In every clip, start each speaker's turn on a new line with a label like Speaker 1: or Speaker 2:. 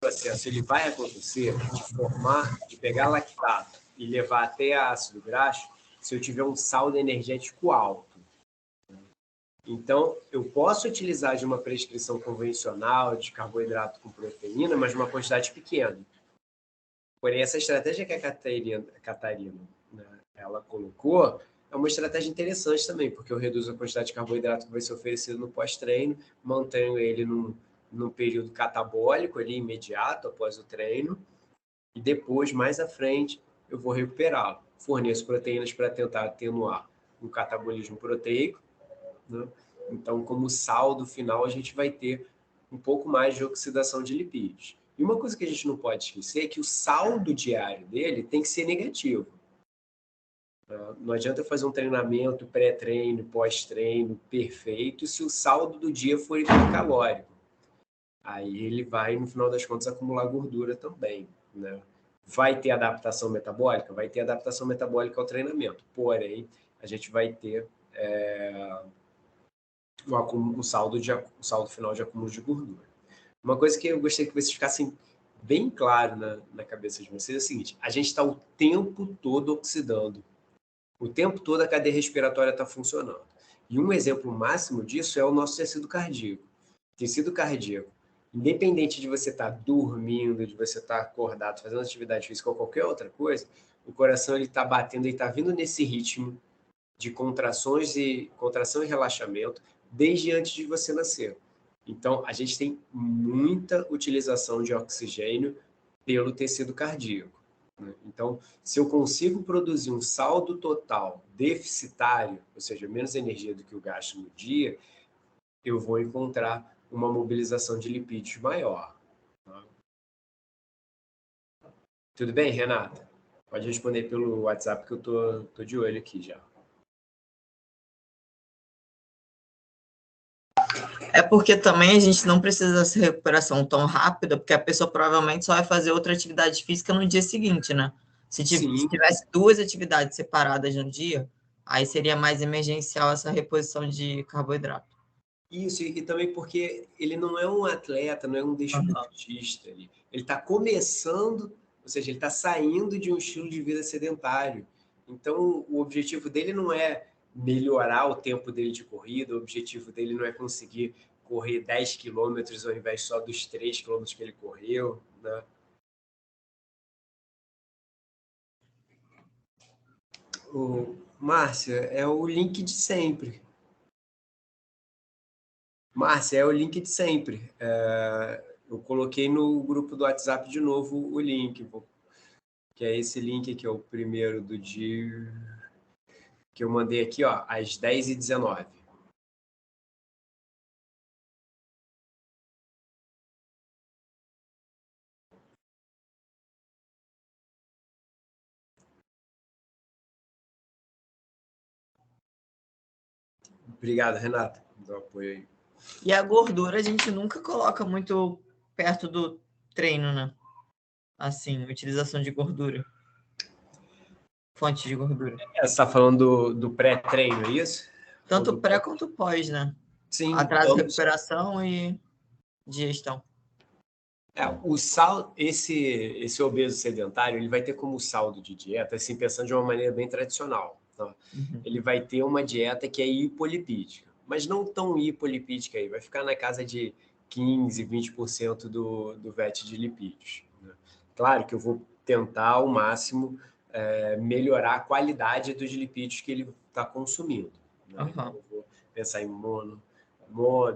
Speaker 1: processo ele vai acontecer de pegar lactato e levar até ácido graxo se eu tiver um saldo energético alto. Então, eu posso utilizar de uma prescrição convencional de carboidrato com proteína, mas uma quantidade pequena. Porém, essa estratégia que a Catarina, né, ela colocou é uma estratégia interessante também, porque eu reduzo a quantidade de carboidrato que vai ser oferecido no pós-treino, mantenho ele num período catabólico ali imediato após o treino, e depois, mais à frente, eu vou recuperá-lo. Forneço proteínas para tentar atenuar o catabolismo proteico, né? Então, como saldo final, a gente vai ter um pouco mais de oxidação de lipídios. E uma coisa que a gente não pode esquecer é que o saldo diário dele tem que ser negativo. Não adianta eu fazer um treinamento, pré-treino, pós-treino perfeito se o saldo do dia for hipercalórico. Aí ele vai, no final das contas, acumular gordura também, né? Vai ter adaptação metabólica? Vai ter adaptação metabólica ao treinamento. Porém, a gente vai ter o saldo final de acúmulo de gordura. Uma coisa que eu gostaria que vocês ficassem bem claro na cabeça de vocês é o seguinte: a gente está o tempo todo oxidando. O tempo todo a cadeia respiratória está funcionando. E um exemplo máximo disso é o nosso tecido cardíaco. Tecido cardíaco, independente de você estar dormindo, de você estar acordado, fazendo atividade física ou qualquer outra coisa, o coração está batendo e está vindo nesse ritmo de contração e relaxamento desde antes de você nascer. Então, a gente tem muita utilização de oxigênio pelo tecido cardíaco. Então, se eu consigo produzir um saldo total deficitário, ou seja, menos energia do que eu gasto no dia, eu vou encontrar uma mobilização de lipídios maior. Tudo bem, Renata? Pode responder pelo WhatsApp que eu tô de olho aqui já.
Speaker 2: É porque também a gente não precisa dessa recuperação tão rápida, porque a pessoa provavelmente só vai fazer outra atividade física no dia seguinte, né? Se tivesse duas atividades separadas no dia, aí seria mais emergencial essa reposição de carboidrato.
Speaker 1: Isso, e também porque ele não é um atleta, não é um desportista. Ele está começando, ou seja, ele está saindo de um estilo de vida sedentário. Então, o objetivo dele não é melhorar o tempo dele de corrida, o objetivo dele não é conseguir correr 10 quilômetros ao invés só dos 3 quilômetros que ele correu, né? Márcia, é o link de sempre. Márcia, é o link de sempre. Eu coloquei no grupo do WhatsApp de novo o link, que é esse link aqui, é o primeiro do dia que eu mandei aqui, ó, às 10h19. Obrigado, Renata, do apoio aí.
Speaker 2: E a gordura a gente nunca coloca muito perto do treino, né? Assim, utilização de gordura. Fonte de gordura.
Speaker 1: Você está falando do pré-treino, é isso?
Speaker 2: Tanto pré quanto pós, né?
Speaker 1: Sim.
Speaker 2: Atraso de recuperação e digestão.
Speaker 1: Esse obeso sedentário, ele vai ter como saldo de dieta, assim, pensando de uma maneira bem tradicional. Tá? Ele vai ter uma dieta que é hipolipídica, mas não tão hipolipídica aí, vai ficar na casa de 15, 20% do VET de lipídios. Né? Claro que eu vou tentar ao máximo melhorar a qualidade dos lipídios que ele está consumindo. Né? Então, eu vou pensar em mono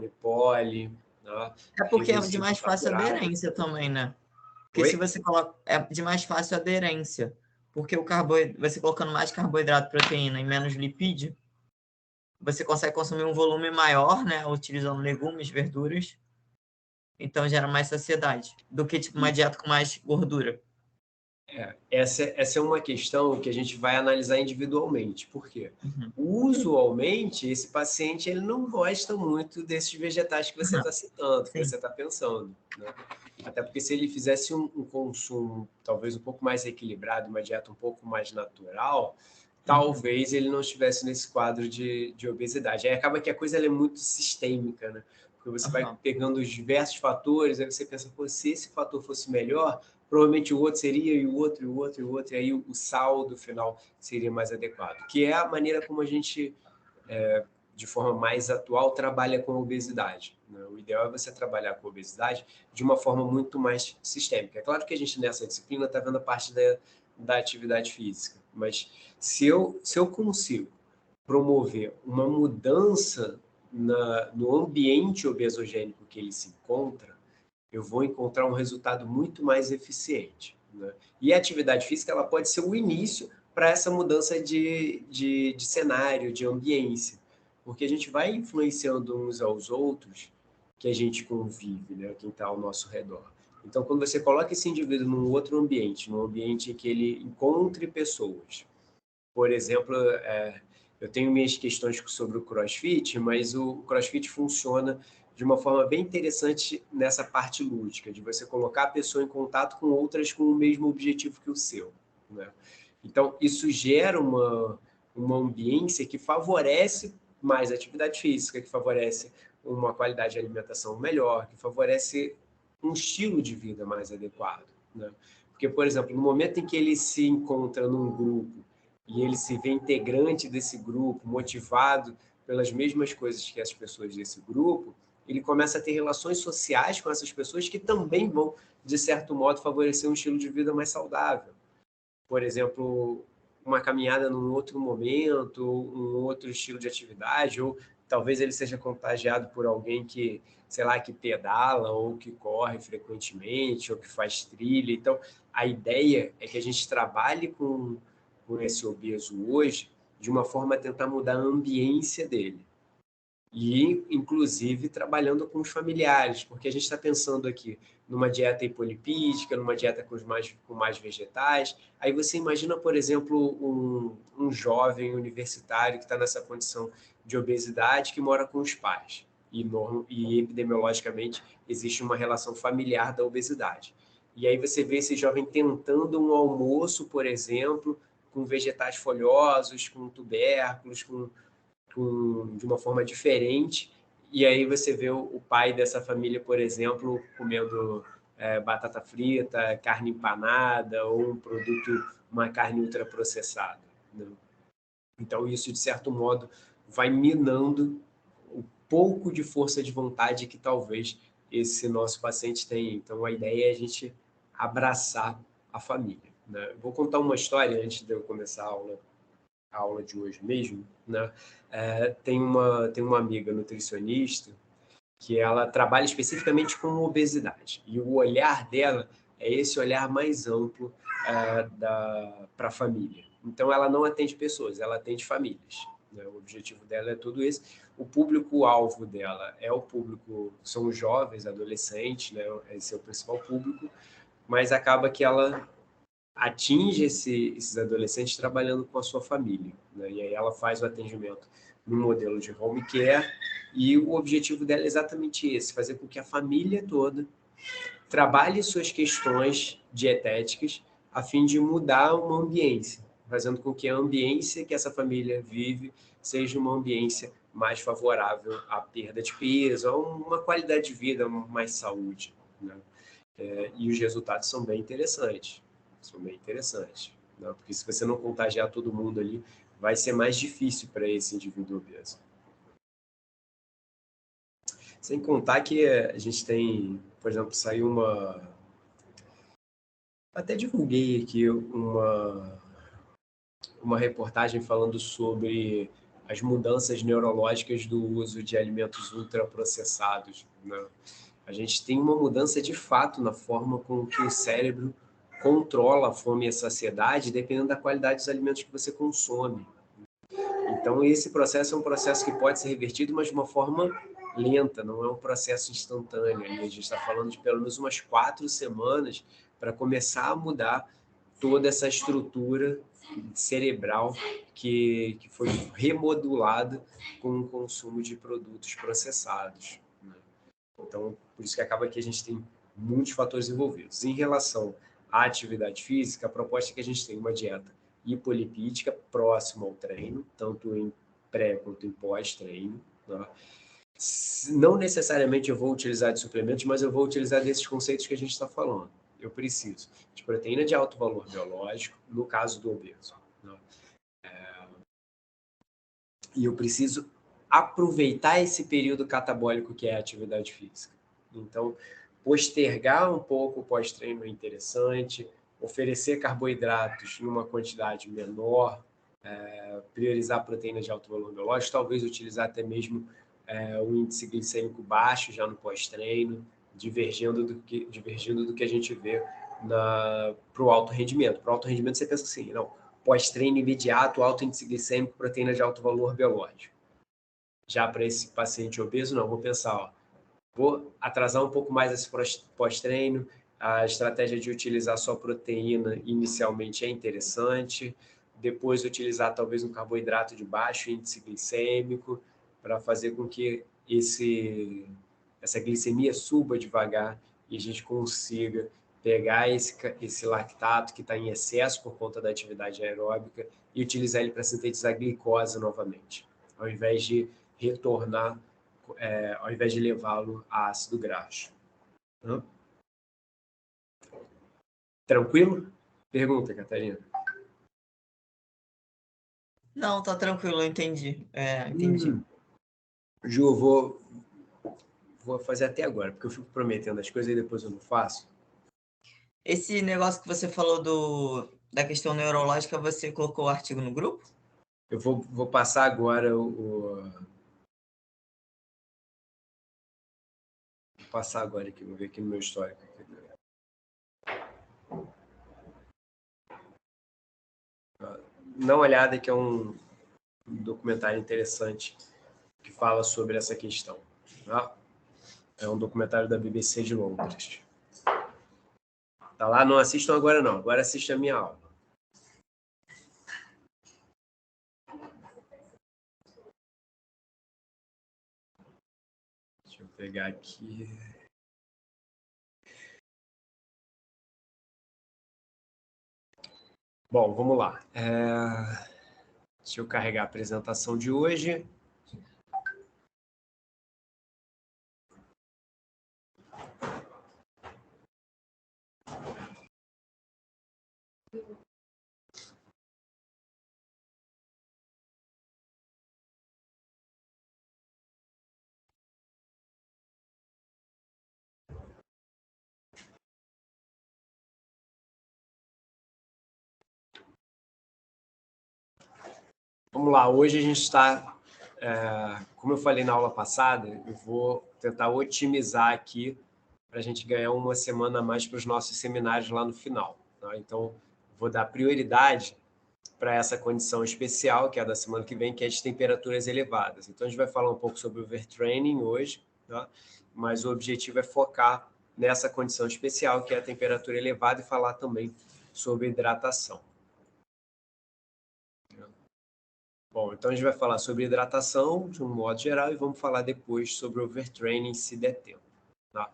Speaker 1: e poli. Né?
Speaker 2: É porque é de mais fácil aderência também, né? Porque se você coloca. É de mais fácil aderência. Porque você colocando mais carboidrato, proteína e menos lipídio, você consegue consumir um volume maior, né? Utilizando legumes, verduras. Então gera mais saciedade. Do que tipo uma dieta com mais gordura.
Speaker 1: Essa é uma questão que a gente vai analisar individualmente. Por quê? Usualmente, esse paciente ele não gosta muito desses vegetais que você está citando, que você está pensando. Né? Até porque se ele fizesse um consumo talvez um pouco mais equilibrado, uma dieta um pouco mais natural, talvez ele não estivesse nesse quadro de obesidade. Aí acaba que a coisa ela é muito sistêmica, né? Porque porque você vai pegando os diversos fatores, aí você pensa, pô, se esse fator fosse melhor, provavelmente o outro seria, e o outro, e o outro, e o outro, e aí o saldo final seria mais adequado, que é a maneira como a gente, de forma mais atual, trabalha com a obesidade, né? O ideal é você trabalhar com a obesidade de uma forma muito mais sistêmica. É claro que a gente, nessa disciplina, está vendo a parte da atividade física, mas se eu consigo promover uma mudança no ambiente obesogênico que ele se encontra, eu vou encontrar um resultado muito mais eficiente, né? E a atividade física ela pode ser o início para essa mudança de cenário, de ambiência, porque a gente vai influenciando uns aos outros que a gente convive, né? Quem está ao nosso redor. Então, quando você coloca esse indivíduo num outro ambiente, num ambiente em que ele encontre pessoas, por exemplo, eu tenho minhas questões sobre o CrossFit, mas o CrossFit funciona de uma forma bem interessante nessa parte lúdica, de você colocar a pessoa em contato com outras com o mesmo objetivo que o seu, né? Então, isso gera uma ambiência que favorece mais atividade física, que favorece uma qualidade de alimentação melhor, que favorece um estilo de vida mais adequado, né? Porque, por exemplo, no momento em que ele se encontra num grupo e ele se vê integrante desse grupo, motivado pelas mesmas coisas que as pessoas desse grupo, ele começa a ter relações sociais com essas pessoas que também vão, de certo modo, favorecer um estilo de vida mais saudável. Por exemplo, uma caminhada num outro momento, um outro estilo de atividade, ou talvez ele seja contagiado por alguém que, sei lá, que pedala ou que corre frequentemente ou que faz trilha. Então, a ideia é que a gente trabalhe com esse obeso hoje de uma forma a tentar mudar a ambiência dele. E, inclusive, trabalhando com os familiares, porque a gente está pensando aqui numa dieta hipolipídica, numa dieta com mais vegetais. Aí você imagina, por exemplo, um jovem universitário que está nessa condição de obesidade que mora com os pais. E epidemiologicamente existe uma relação familiar da obesidade. E aí você vê esse jovem tentando um almoço, por exemplo, com vegetais folhosos, com tubérculos, de uma forma diferente, e aí você vê o pai dessa família, por exemplo, comendo batata frita, carne empanada ou uma carne ultraprocessada, né? Então, isso, de certo modo, vai minando o pouco de força de vontade que talvez esse nosso paciente tenha. Então, a ideia é a gente abraçar a família, né? Vou contar uma história antes de eu começar a aula de hoje mesmo, né? Tem uma amiga nutricionista que ela trabalha especificamente com obesidade, e o olhar dela é esse olhar mais amplo para a família. Então, ela não atende pessoas, ela atende famílias, né? O objetivo dela é tudo esse. O público-alvo dela são os jovens, adolescentes, né? Esse é o principal público, mas acaba que ela atinge esses adolescentes trabalhando com a sua família, né? E aí ela faz o atendimento no modelo de home care, e o objetivo dela é exatamente esse: fazer com que a família toda trabalhe suas questões dietéticas a fim de mudar uma ambiência, fazendo com que a ambiência que essa família vive seja uma ambiência mais favorável à perda de peso, a uma qualidade de vida, mais saúde, né? E os resultados são bem interessantes. Né? Porque se você não contagiar todo mundo ali, vai ser mais difícil para esse indivíduo obeso. Sem contar que a gente tem, por exemplo, saiu até divulguei aqui uma reportagem falando sobre as mudanças neurológicas do uso de alimentos ultraprocessados, né? A gente tem uma mudança de fato na forma com que o cérebro controla a fome e a saciedade, dependendo da qualidade dos alimentos que você consome. Então, esse processo é um processo que pode ser revertido, mas de uma forma lenta, não é um processo instantâneo. E a gente está falando de pelo menos umas 4 semanas para começar a mudar toda essa estrutura cerebral que foi remodulada com o consumo de produtos processados, né? Então, por isso que acaba que a gente tem muitos fatores envolvidos. Em relação à atividade física, a proposta é que a gente tenha uma dieta hipolipídica próxima ao treino, tanto em pré quanto em pós-treino, né? Não necessariamente eu vou utilizar de suplementos, mas eu vou utilizar desses conceitos que a gente está falando. Eu preciso de proteína de alto valor biológico, no caso do obeso, né? E eu preciso aproveitar esse período catabólico que é a atividade física. Então, postergar um pouco o pós-treino é interessante, oferecer carboidratos em uma quantidade menor, priorizar proteínas de alto valor biológico, talvez utilizar até mesmo um índice glicêmico baixo já no pós-treino, divergindo do que a gente vê para o alto rendimento. Para o alto rendimento, você pensa assim, não, pós-treino imediato, alto índice glicêmico, proteína de alto valor biológico. Já para esse paciente obeso, não, vou pensar, ó, vou atrasar um pouco mais esse pós-treino, a estratégia de utilizar só proteína inicialmente é interessante, depois utilizar talvez um carboidrato de baixo índice glicêmico, para fazer com que essa glicemia suba devagar e a gente consiga pegar esse lactato que está em excesso por conta da atividade aeróbica e utilizar ele para sintetizar glicose novamente, ao invés de retornar, ao invés de levá-lo a ácido graxo. Tranquilo? Pergunta, Catarina.
Speaker 2: Não, tá tranquilo, eu entendi. Entendi.
Speaker 1: Ju, eu vou fazer até agora, porque eu fico prometendo as coisas e depois eu não faço.
Speaker 2: Esse negócio que você falou da questão neurológica, você colocou o artigo no grupo?
Speaker 1: Eu vou passar agora Vou passar agora aqui, vou ver aqui no meu histórico. Dá uma olhada, que é um documentário interessante que fala sobre essa questão. Tá? É um documentário da BBC de Londres. Tá lá? Não assistam agora não, agora assistam a minha aula. Deixa eu pegar aqui. Bom, vamos lá. Deixa eu carregar a apresentação de hoje. Vamos lá, hoje a gente está, como eu falei na aula passada, eu vou tentar otimizar aqui para a gente ganhar uma semana a mais para os nossos seminários lá no final. Tá? Então, vou dar prioridade para essa condição especial, que é a da semana que vem, que é de temperaturas elevadas. Então, a gente vai falar um pouco sobre overtraining hoje, tá? Mas o objetivo é focar nessa condição especial, que é a temperatura elevada, e falar também sobre hidratação. Bom, então a gente vai falar sobre hidratação de um modo geral e vamos falar depois sobre overtraining, se der tempo. Tá?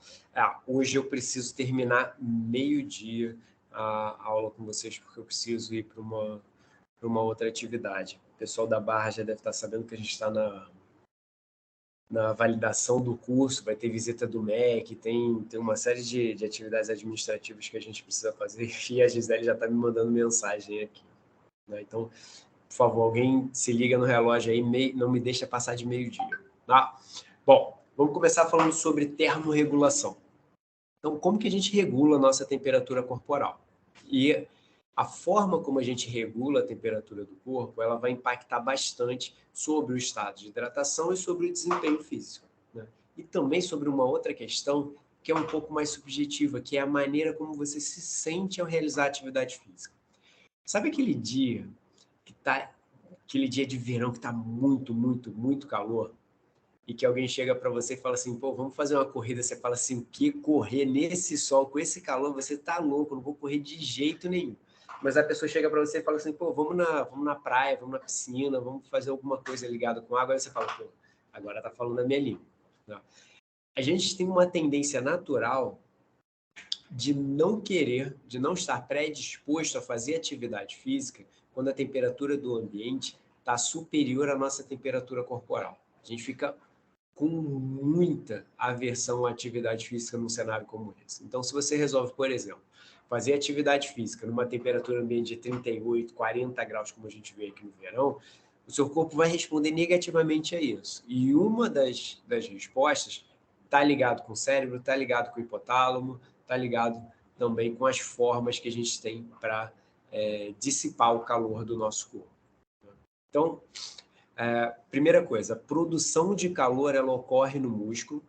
Speaker 1: Hoje eu preciso terminar meio-dia a aula com vocês, porque eu preciso ir para uma outra atividade. O pessoal da Barra já deve estar sabendo que a gente está na validação do curso, vai ter visita do MEC, tem uma série de atividades administrativas que a gente precisa fazer, e a Gisele já está me mandando mensagem aqui. Né? Então, por favor, alguém se liga no relógio aí, não me deixa passar de meio-dia. Tá? Bom, vamos começar falando sobre termorregulação. Então, como que a gente regula a nossa temperatura corporal? E a forma como a gente regula a temperatura do corpo, ela vai impactar bastante sobre o estado de hidratação e sobre o desempenho físico. Né? E também sobre uma outra questão que é um pouco mais subjetiva, que é a maneira como você se sente ao realizar a atividade física. Sabe aquele dia aquele dia de verão que está muito, muito, muito calor, e que alguém chega para você e fala assim, pô, vamos fazer uma corrida, você fala assim, o que correr nesse sol, com esse calor, você tá louco, não vou correr de jeito nenhum. Mas a pessoa chega para você e fala assim, pô, vamos na praia, vamos na piscina, vamos fazer alguma coisa ligada com água, aí você fala, pô, agora tá falando a minha língua. Não. A gente tem uma tendência natural de não querer, de não estar predisposto a fazer atividade física quando a temperatura do ambiente está superior à nossa temperatura corporal. A gente fica com muita aversão à atividade física num cenário como esse. Então, se você resolve, por exemplo, fazer atividade física numa temperatura ambiente de 38, 40 graus, como a gente vê aqui no verão, o seu corpo vai responder negativamente a isso. E uma das respostas está ligado com o cérebro, está ligado com o hipotálamo, está ligado também com as formas que a gente tem para dissipar o calor do nosso corpo. Então, primeira coisa, a produção de calor ela ocorre no músculo,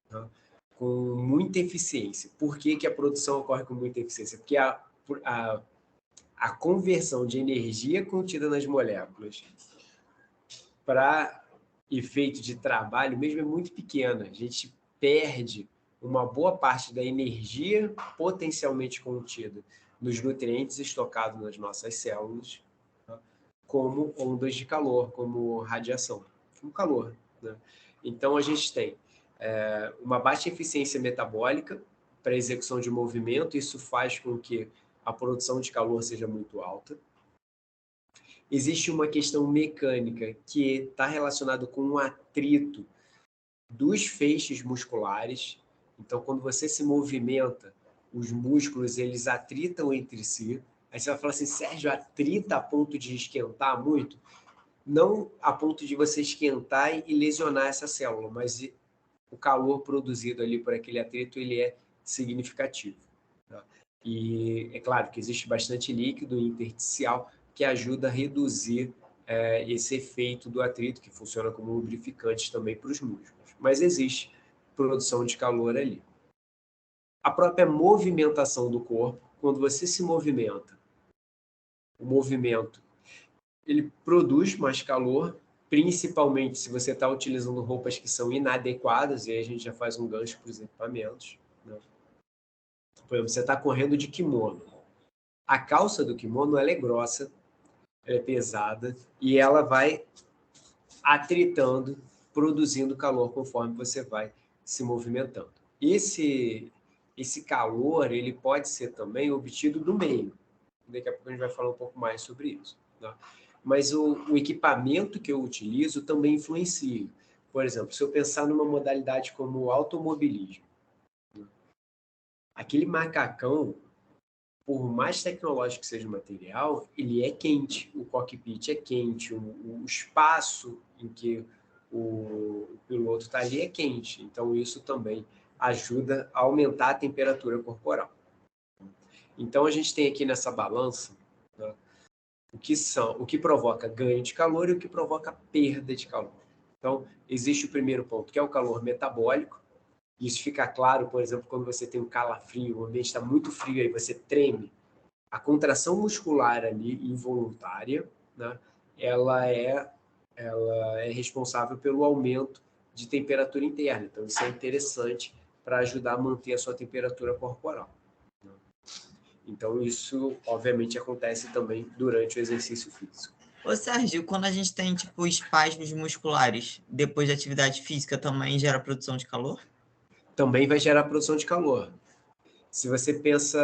Speaker 1: tá? Com muita eficiência. Por que a produção ocorre com muita eficiência? Porque a conversão de energia contida nas moléculas para efeito de trabalho mesmo é muito pequena. A gente perde uma boa parte da energia potencialmente contida nos nutrientes estocados nas nossas células, tá? Como ondas de calor, como radiação, como calor, né? Então, a gente tem uma baixa eficiência metabólica para a execução de movimento, isso faz com que a produção de calor seja muito alta. Existe uma questão mecânica que está relacionada com o atrito dos feixes musculares. Então, quando você se movimenta, os músculos eles atritam entre si. Aí você vai falar assim, Sérgio, atrita a ponto de esquentar muito? Não a ponto de você esquentar e lesionar essa célula, mas o calor produzido ali por aquele atrito ele é significativo, tá? E é claro que existe bastante líquido intersticial que ajuda a reduzir esse efeito do atrito, que funciona como lubrificante também para os músculos. Mas existe produção de calor ali. A própria movimentação do corpo, quando você se movimenta, o movimento ele produz mais calor, principalmente se você está utilizando roupas que são inadequadas, e aí a gente já faz um gancho para os equipamentos, né? Por exemplo, você está correndo de kimono. A calça do kimono ela é grossa, ela é pesada, e ela vai atritando, produzindo calor conforme você vai se movimentando. Esse calor ele pode ser também obtido do meio. Daqui a pouco a gente vai falar um pouco mais sobre isso, tá? Mas o equipamento que eu utilizo também influencia. Por exemplo, se eu pensar numa modalidade como o automobilismo, aquele macacão, por mais tecnológico que seja o material, ele é quente, o cockpit é quente, o espaço em que o piloto está ali é quente. Então, isso também ajuda a aumentar a temperatura corporal. Então, a gente tem aqui nessa balança, né, o que provoca ganho de calor e o que provoca perda de calor. Então, existe o primeiro ponto, que é o calor metabólico. Isso fica claro, por exemplo, quando você tem um calafrio, o ambiente está muito frio, aí você treme. A contração muscular ali, involuntária, né, ela é responsável pelo aumento de temperatura interna. Então, isso é interessante para ajudar a manter a sua temperatura corporal. Então, isso, obviamente, acontece também durante o exercício físico.
Speaker 2: Ô, Sérgio, quando a gente tem, tipo, espasmos musculares, depois de atividade física, também gera produção de calor?
Speaker 1: Também vai gerar produção de calor. Se você pensa,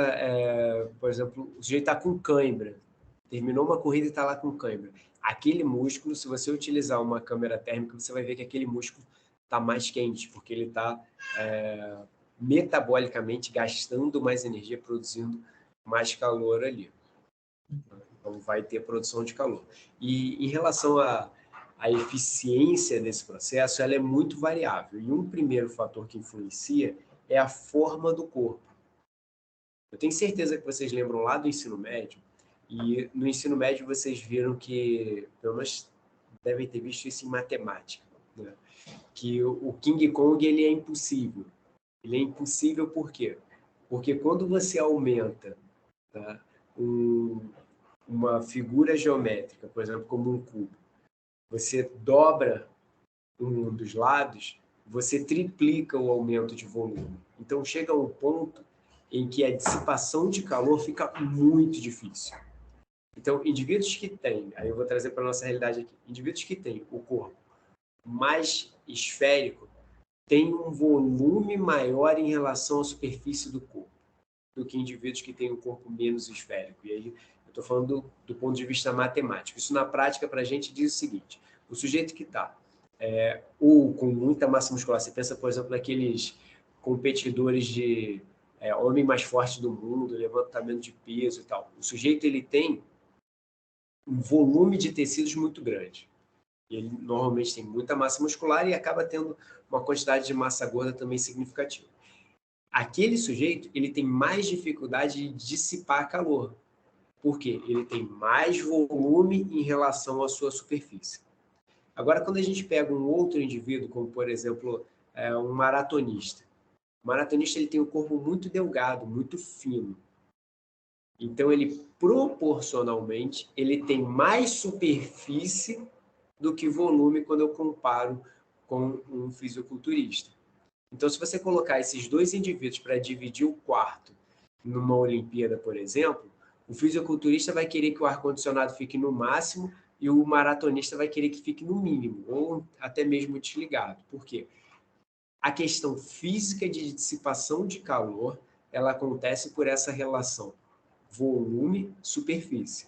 Speaker 1: por exemplo, o sujeito está com cãibra, terminou uma corrida e está lá com cãibra. Aquele músculo, se você utilizar uma câmera térmica, você vai ver que aquele músculo está mais quente, porque ele está metabolicamente gastando mais energia, produzindo mais calor ali. Então, vai ter produção de calor. E em relação à eficiência desse processo, ela é muito variável. E um primeiro fator que influencia é a forma do corpo. Eu tenho certeza que vocês lembram lá do ensino médio, e no ensino médio vocês viram que, pelo menos devem ter visto isso em matemática, né? Que o King Kong ele é impossível. Ele é impossível por quê? Porque quando você aumenta, tá, uma figura geométrica, por exemplo, como um cubo, você dobra um dos lados, você triplica o aumento de volume. Então chega a um ponto em que a dissipação de calor fica muito difícil. Então, indivíduos que têm, aí eu vou trazer para a nossa realidade aqui, indivíduos que têm o corpo mais esférico têm um volume maior em relação à superfície do corpo do que indivíduos que têm um corpo menos esférico. E aí eu estou falando do ponto de vista matemático. Isso na prática para a gente diz o seguinte: o sujeito que está ou com muita massa muscular. Você pensa, por exemplo, naqueles competidores de homem mais forte do mundo, levantamento de peso e tal. O sujeito ele tem um volume de tecidos muito grande. Ele normalmente tem muita massa muscular e acaba tendo uma quantidade de massa gorda também significativa. Aquele sujeito ele tem mais dificuldade de dissipar calor. Por quê? Ele tem mais volume em relação à sua superfície. Agora, quando a gente pega um outro indivíduo, como, por exemplo, um maratonista. O maratonista ele tem um corpo muito delgado, muito fino. Então, ele, proporcionalmente, ele tem mais superfície do que volume quando eu comparo com um fisiculturista. Então, se você colocar esses dois indivíduos para dividir o quarto numa Olimpíada, por exemplo, o fisiculturista vai querer que o ar-condicionado fique no máximo e o maratonista vai querer que fique no mínimo, ou até mesmo desligado. Por quê? A questão física de dissipação de calor, ela acontece por essa relação volume-superfície.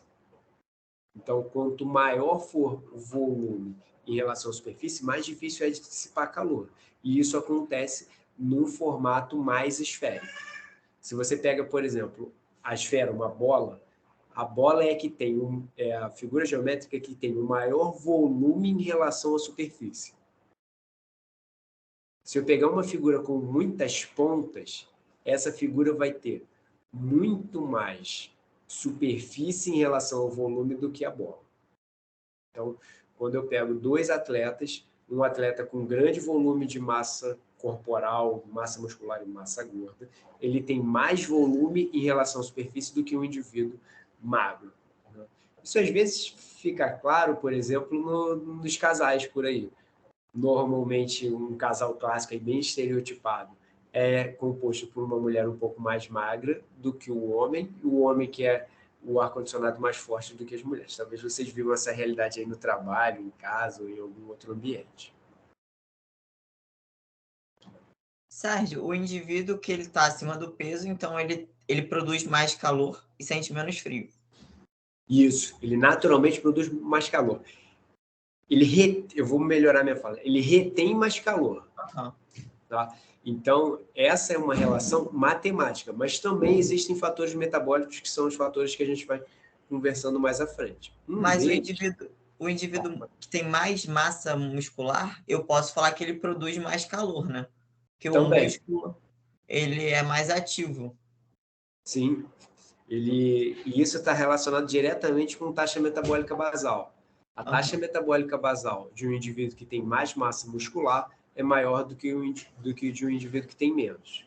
Speaker 1: Então, quanto maior for o volume em relação à superfície, mais difícil é de dissipar calor. E isso acontece num formato mais esférico. Se você pega, por exemplo, a esfera, uma bola, a bola é que tem a figura geométrica que tem o maior volume em relação à superfície. Se eu pegar uma figura com muitas pontas, essa figura vai ter muito mais superfície em relação ao volume do que a bola. Então, quando eu pego dois atletas, um atleta com grande volume de massa corporal, massa muscular e massa gorda, ele tem mais volume em relação à superfície do que um indivíduo magro. Isso às vezes fica claro, por exemplo, nos casais por aí. Normalmente, um casal clássico e bem estereotipado é composto por uma mulher um pouco mais magra do que o homem que é o ar-condicionado mais forte do que as mulheres. Talvez vocês vivam essa realidade aí no trabalho, em casa ou em algum outro ambiente.
Speaker 2: Sérgio, o indivíduo que ele está acima do peso, então ele produz mais calor e sente menos frio.
Speaker 1: Isso, ele naturalmente produz mais calor. Eu vou melhorar minha fala. Ele retém mais calor.
Speaker 2: Uhum.
Speaker 1: Tá? Então, essa é uma relação matemática, mas também existem fatores metabólicos que são os fatores que a gente vai conversando mais à frente.
Speaker 2: Mas o indivíduo que tem mais massa muscular, eu posso falar que ele produz mais calor, né? Porque também. O músculo, ele é mais ativo.
Speaker 1: Sim. E isso está relacionado diretamente com taxa metabólica basal. A taxa metabólica basal de um indivíduo que tem mais massa muscular é maior do que de um indivíduo que tem menos.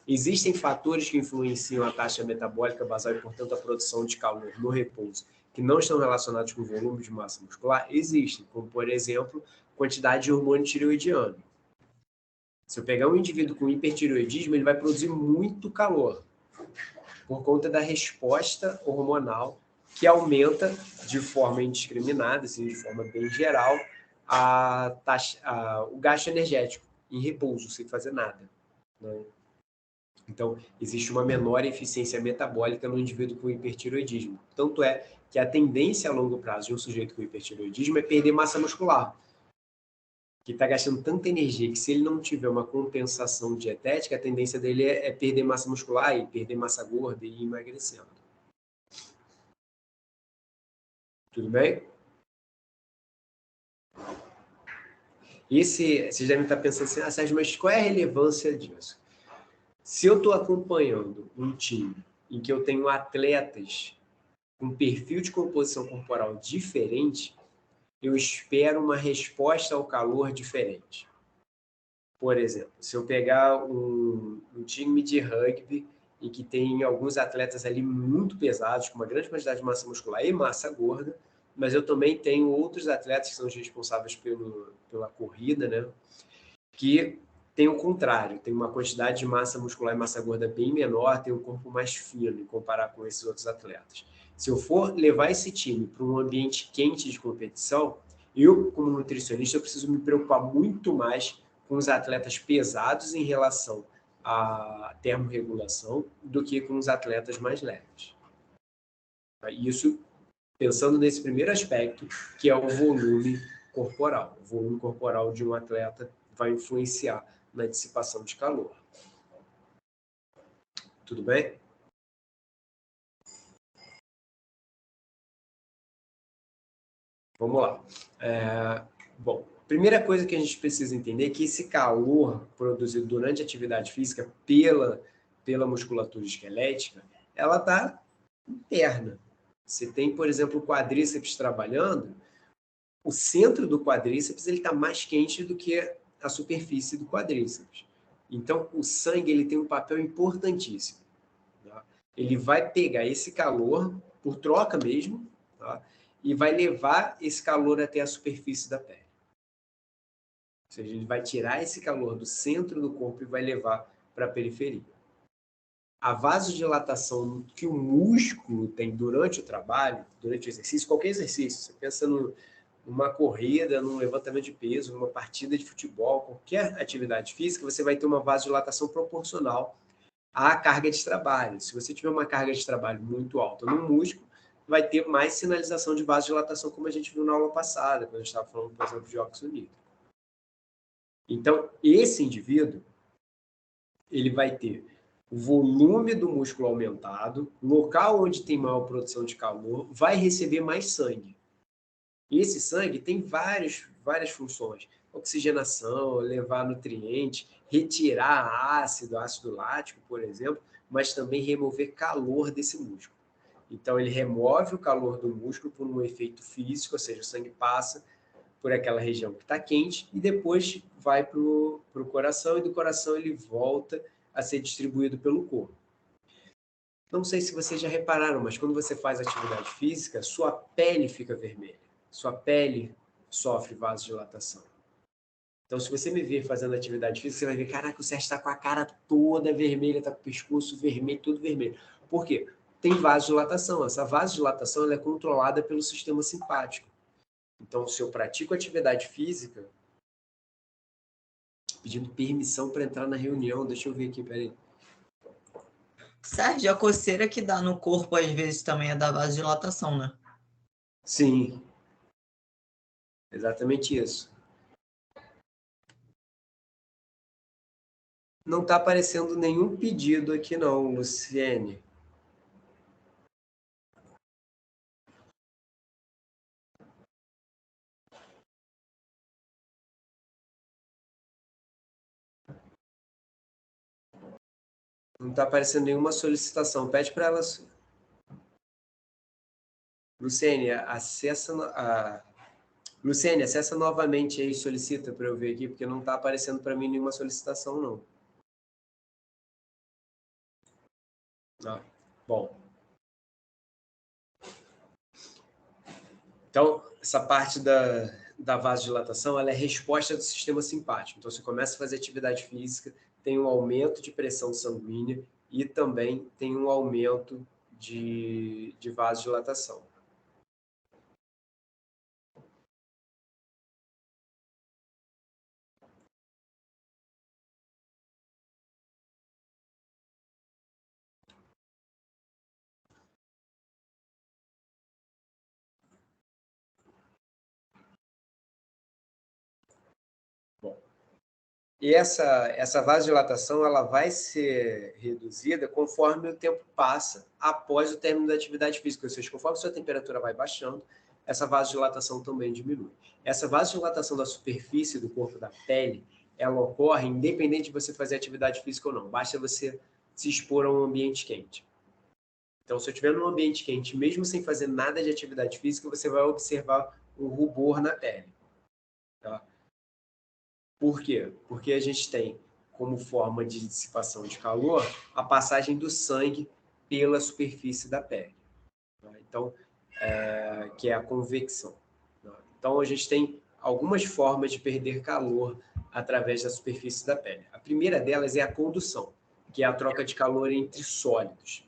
Speaker 1: Existem fatores que influenciam a taxa metabólica basal e, portanto, a produção de calor no repouso, que não estão relacionados com o volume de massa muscular? Existem, como, por exemplo, quantidade de hormônio tireoidiano. Se eu pegar um indivíduo com hipertireoidismo, ele vai produzir muito calor, por conta da resposta hormonal que aumenta de forma indiscriminada, assim, de forma bem geral, o gasto energético em repouso, sem fazer nada. Né? Então, existe uma menor eficiência metabólica no indivíduo com hipertireoidismo. Tanto é que a tendência a longo prazo de um sujeito com hipertireoidismo é perder massa muscular, que está gastando tanta energia que, se ele não tiver uma compensação dietética, a tendência dele é perder massa muscular e perder massa gorda e ir emagrecendo. Tudo bem? Vocês devem estar pensando assim, Sérgio, mas qual é a relevância disso? Se eu estou acompanhando um time em que eu tenho atletas com perfil de composição corporal diferente, eu espero uma resposta ao calor diferente. Por exemplo, se eu pegar um time de rugby em que tem alguns atletas ali muito pesados, com uma grande quantidade de massa muscular e massa gorda, mas eu também tenho outros atletas que são os responsáveis pela corrida, né? Que tem o contrário, tem uma quantidade de massa muscular e massa gorda bem menor, tem um corpo mais fino em comparar com esses outros atletas. Se eu for levar esse time para um ambiente quente de competição, eu, como nutricionista, eu preciso me preocupar muito mais com os atletas pesados em relação à termorregulação do que com os atletas mais leves. Isso pensando nesse primeiro aspecto, que é o volume corporal. O volume corporal de um atleta vai influenciar na dissipação de calor. Tudo bem? Vamos lá. Bom, primeira coisa que a gente precisa entender é que esse calor produzido durante a atividade física pela musculatura esquelética, ela está interna. Você tem, por exemplo, o quadríceps trabalhando, o centro do quadríceps está mais quente do que a superfície do quadríceps. Então, o sangue ele tem um papel importantíssimo. Tá? Ele vai pegar esse calor, por troca mesmo, tá? E vai levar esse calor até a superfície da pele. Ou seja, ele vai tirar esse calor do centro do corpo e vai levar para a periferia. A vasodilatação que o músculo tem durante o trabalho, durante o exercício, qualquer exercício, você pensa numa corrida, num levantamento de peso, numa partida de futebol, qualquer atividade física, você vai ter uma vasodilatação proporcional à carga de trabalho. Se você tiver uma carga de trabalho muito alta no músculo, vai ter mais sinalização de vasodilatação, como a gente viu na aula passada, quando a gente estava falando, por exemplo, de óxido nítrico. Então, esse indivíduo, ele vai ter o volume do músculo aumentado, local onde tem maior produção de calor, vai receber mais sangue. E esse sangue tem várias funções. Oxigenação, levar nutrientes, retirar ácido lático, por exemplo, mas também remover calor desse músculo. Então, ele remove o calor do músculo por um efeito físico, ou seja, o sangue passa por aquela região que está quente e depois vai para o coração, e do coração ele volta a ser distribuído pelo corpo. Não sei se vocês já repararam, mas quando você faz atividade física, sua pele fica vermelha. Sua pele sofre vasodilatação. Então, se você me ver fazendo atividade física, você vai ver, caraca, o Sérgio está com a cara toda vermelha, está com o pescoço vermelho, tudo vermelho. Por quê? Tem vasodilatação. Essa vasodilatação ela é controlada pelo sistema simpático. Então, se eu pratico atividade física, pedindo permissão para entrar na reunião, deixa eu ver aqui, peraí.
Speaker 2: Sérgio, a coceira que dá no corpo às vezes também é da vasodilatação, né?
Speaker 1: Sim, exatamente isso. Não está aparecendo nenhum pedido aqui não, Luciene. Não está aparecendo nenhuma solicitação. Pede para elas. Luciene, acessa novamente aí e solicita para eu ver aqui, porque não está aparecendo para mim nenhuma solicitação, não. Ah, bom. Então, essa parte da vasodilatação, ela é resposta do sistema simpático. Então, você começa a fazer atividade física, tem um aumento de pressão sanguínea e também tem um aumento de vasodilatação. E essa vasodilatação ela vai ser reduzida conforme o tempo passa após o término da atividade física. Ou seja, conforme a sua temperatura vai baixando, essa vasodilatação também diminui. Essa vasodilatação da superfície do corpo da pele, ela ocorre independente de você fazer atividade física ou não. Basta você se expor a um ambiente quente. Então, se eu estiver num ambiente quente, mesmo sem fazer nada de atividade física, você vai observar um rubor na pele. Tá? Por quê? Porque a gente tem como forma de dissipação de calor a passagem do sangue pela superfície da pele. Então, que é a convecção. Então, a gente tem algumas formas de perder calor através da superfície da pele. A primeira delas é a condução, que é a troca de calor entre sólidos.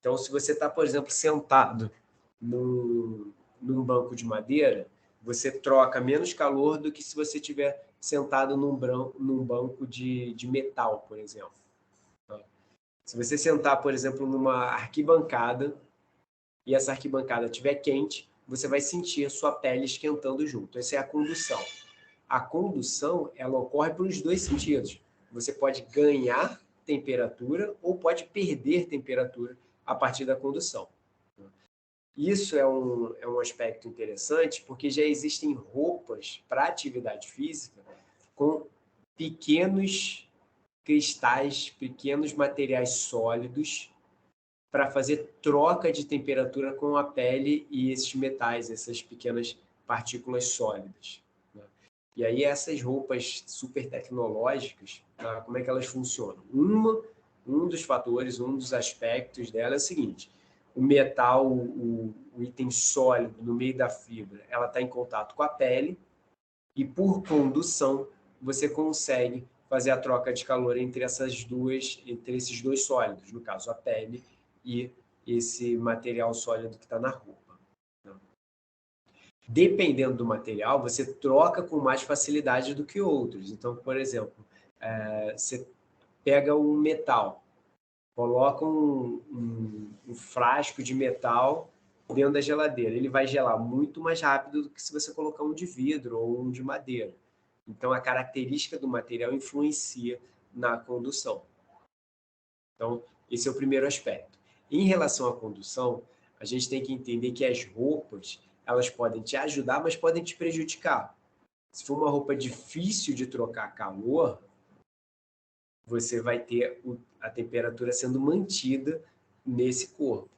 Speaker 1: Então, se você está, por exemplo, sentado num banco de madeira, você troca menos calor do que se você estiver sentado num banco de metal, por exemplo. Se você sentar, por exemplo, numa arquibancada e essa arquibancada estiver quente, você vai sentir a sua pele esquentando junto. Essa é a condução. A condução, ela ocorre por os dois sentidos. Você pode ganhar temperatura ou pode perder temperatura a partir da condução. Isso é um aspecto interessante, porque já existem roupas para atividade física com pequenos cristais, pequenos materiais sólidos para fazer troca de temperatura com a pele e esses metais, essas pequenas partículas sólidas. E aí essas roupas super tecnológicas, como é que elas funcionam? Um dos fatores, um dos aspectos dela é o seguinte: o metal, o item sólido no meio da fibra, ela está em contato com a pele e por condução você consegue fazer a troca de calor entre esses dois sólidos, no caso a pele e esse material sólido que está na roupa. Dependendo do material, você troca com mais facilidade do que outros. Então, por exemplo, você pega um metal, coloca um frasco de metal dentro da geladeira. Ele vai gelar muito mais rápido do que se você colocar um de vidro ou um de madeira. Então, a característica do material influencia na condução. Então, esse é o primeiro aspecto. Em relação à condução, a gente tem que entender que as roupas, elas podem te ajudar, mas podem te prejudicar. Se for uma roupa difícil de trocar calor, você vai ter a temperatura sendo mantida nesse corpo.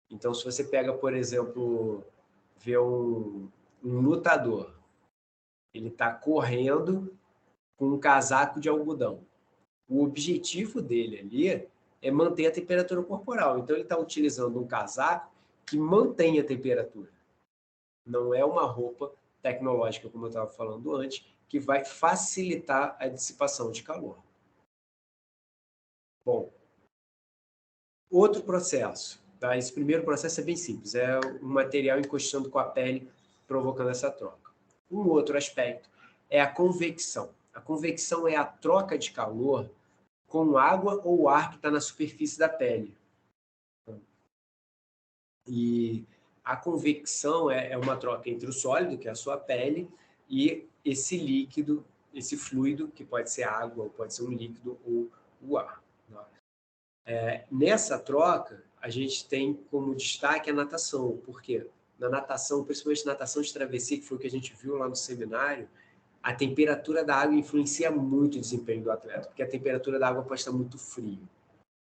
Speaker 1: Então, se você pega, por exemplo, vê um lutador, ele está correndo com um casaco de algodão. O objetivo dele ali é manter a temperatura corporal. Então, ele está utilizando um casaco que mantém a temperatura. Não é uma roupa tecnológica, como eu estava falando antes, que vai facilitar a dissipação de calor. Bom, outro processo. Tá? Esse primeiro processo é bem simples. É o material encostando com a pele, provocando essa troca. Um outro aspecto é a convecção. A convecção é a troca de calor com água ou ar que está na superfície da pele. E a convecção é uma troca entre o sólido, que é a sua pele, e esse líquido, esse fluido, que pode ser água, ou pode ser um líquido, ou o ar. Nessa troca, a gente tem como destaque a natação. Por quê? Na natação, principalmente natação de travessia, que foi o que a gente viu lá no seminário, a temperatura da água influencia muito o desempenho do atleta, porque a temperatura da água pode estar muito fria.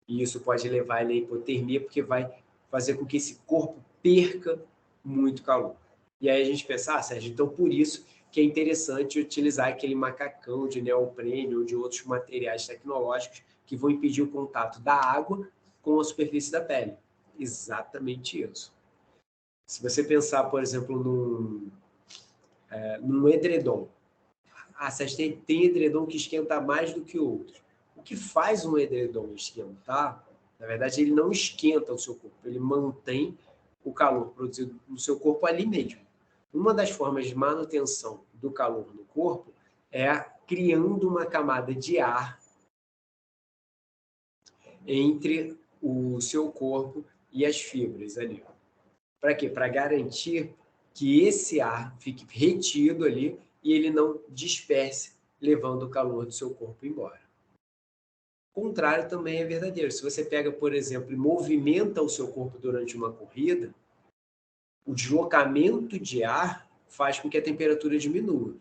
Speaker 1: E isso pode levar ele à hipotermia, porque vai fazer com que esse corpo perca muito calor. E aí a gente pensa, Sérgio, então por isso que é interessante utilizar aquele macacão de neoprene ou de outros materiais tecnológicos que vão impedir o contato da água com a superfície da pele. Exatamente isso. Se você pensar, por exemplo, num edredom. Sérgio, tem edredom que esquenta mais do que outros. O que faz um edredom esquentar, na verdade, ele não esquenta o seu corpo, ele mantém o calor produzido no seu corpo ali mesmo. Uma das formas de manutenção do calor no corpo é criando uma camada de ar entre o seu corpo e as fibras ali. Para quê? Para garantir que esse ar fique retido ali e ele não disperse, levando o calor do seu corpo embora. O contrário também é verdadeiro. Se você pega, por exemplo, e movimenta o seu corpo durante uma corrida, o deslocamento de ar faz com que a temperatura diminua.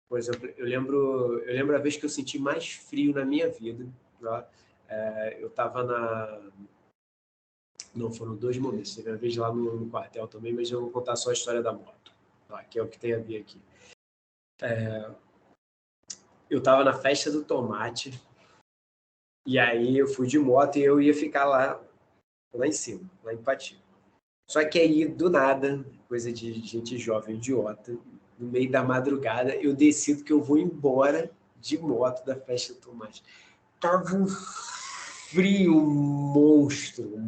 Speaker 1: Por exemplo, eu lembro a vez que eu senti mais frio na minha vida. Tá? Eu estava Não, foram 2 momentos. Teve uma vez lá no quartel também, mas eu vou contar só a história da moto, tá? Que é o que tem a ver aqui. Eu estava na festa do tomate, e aí eu fui de moto e eu ia ficar lá em cima, lá em Patinho. Só que aí, do nada, coisa de gente jovem, idiota, no meio da madrugada, eu decido que eu vou embora de moto da festa do tomate. Tava um frio monstro.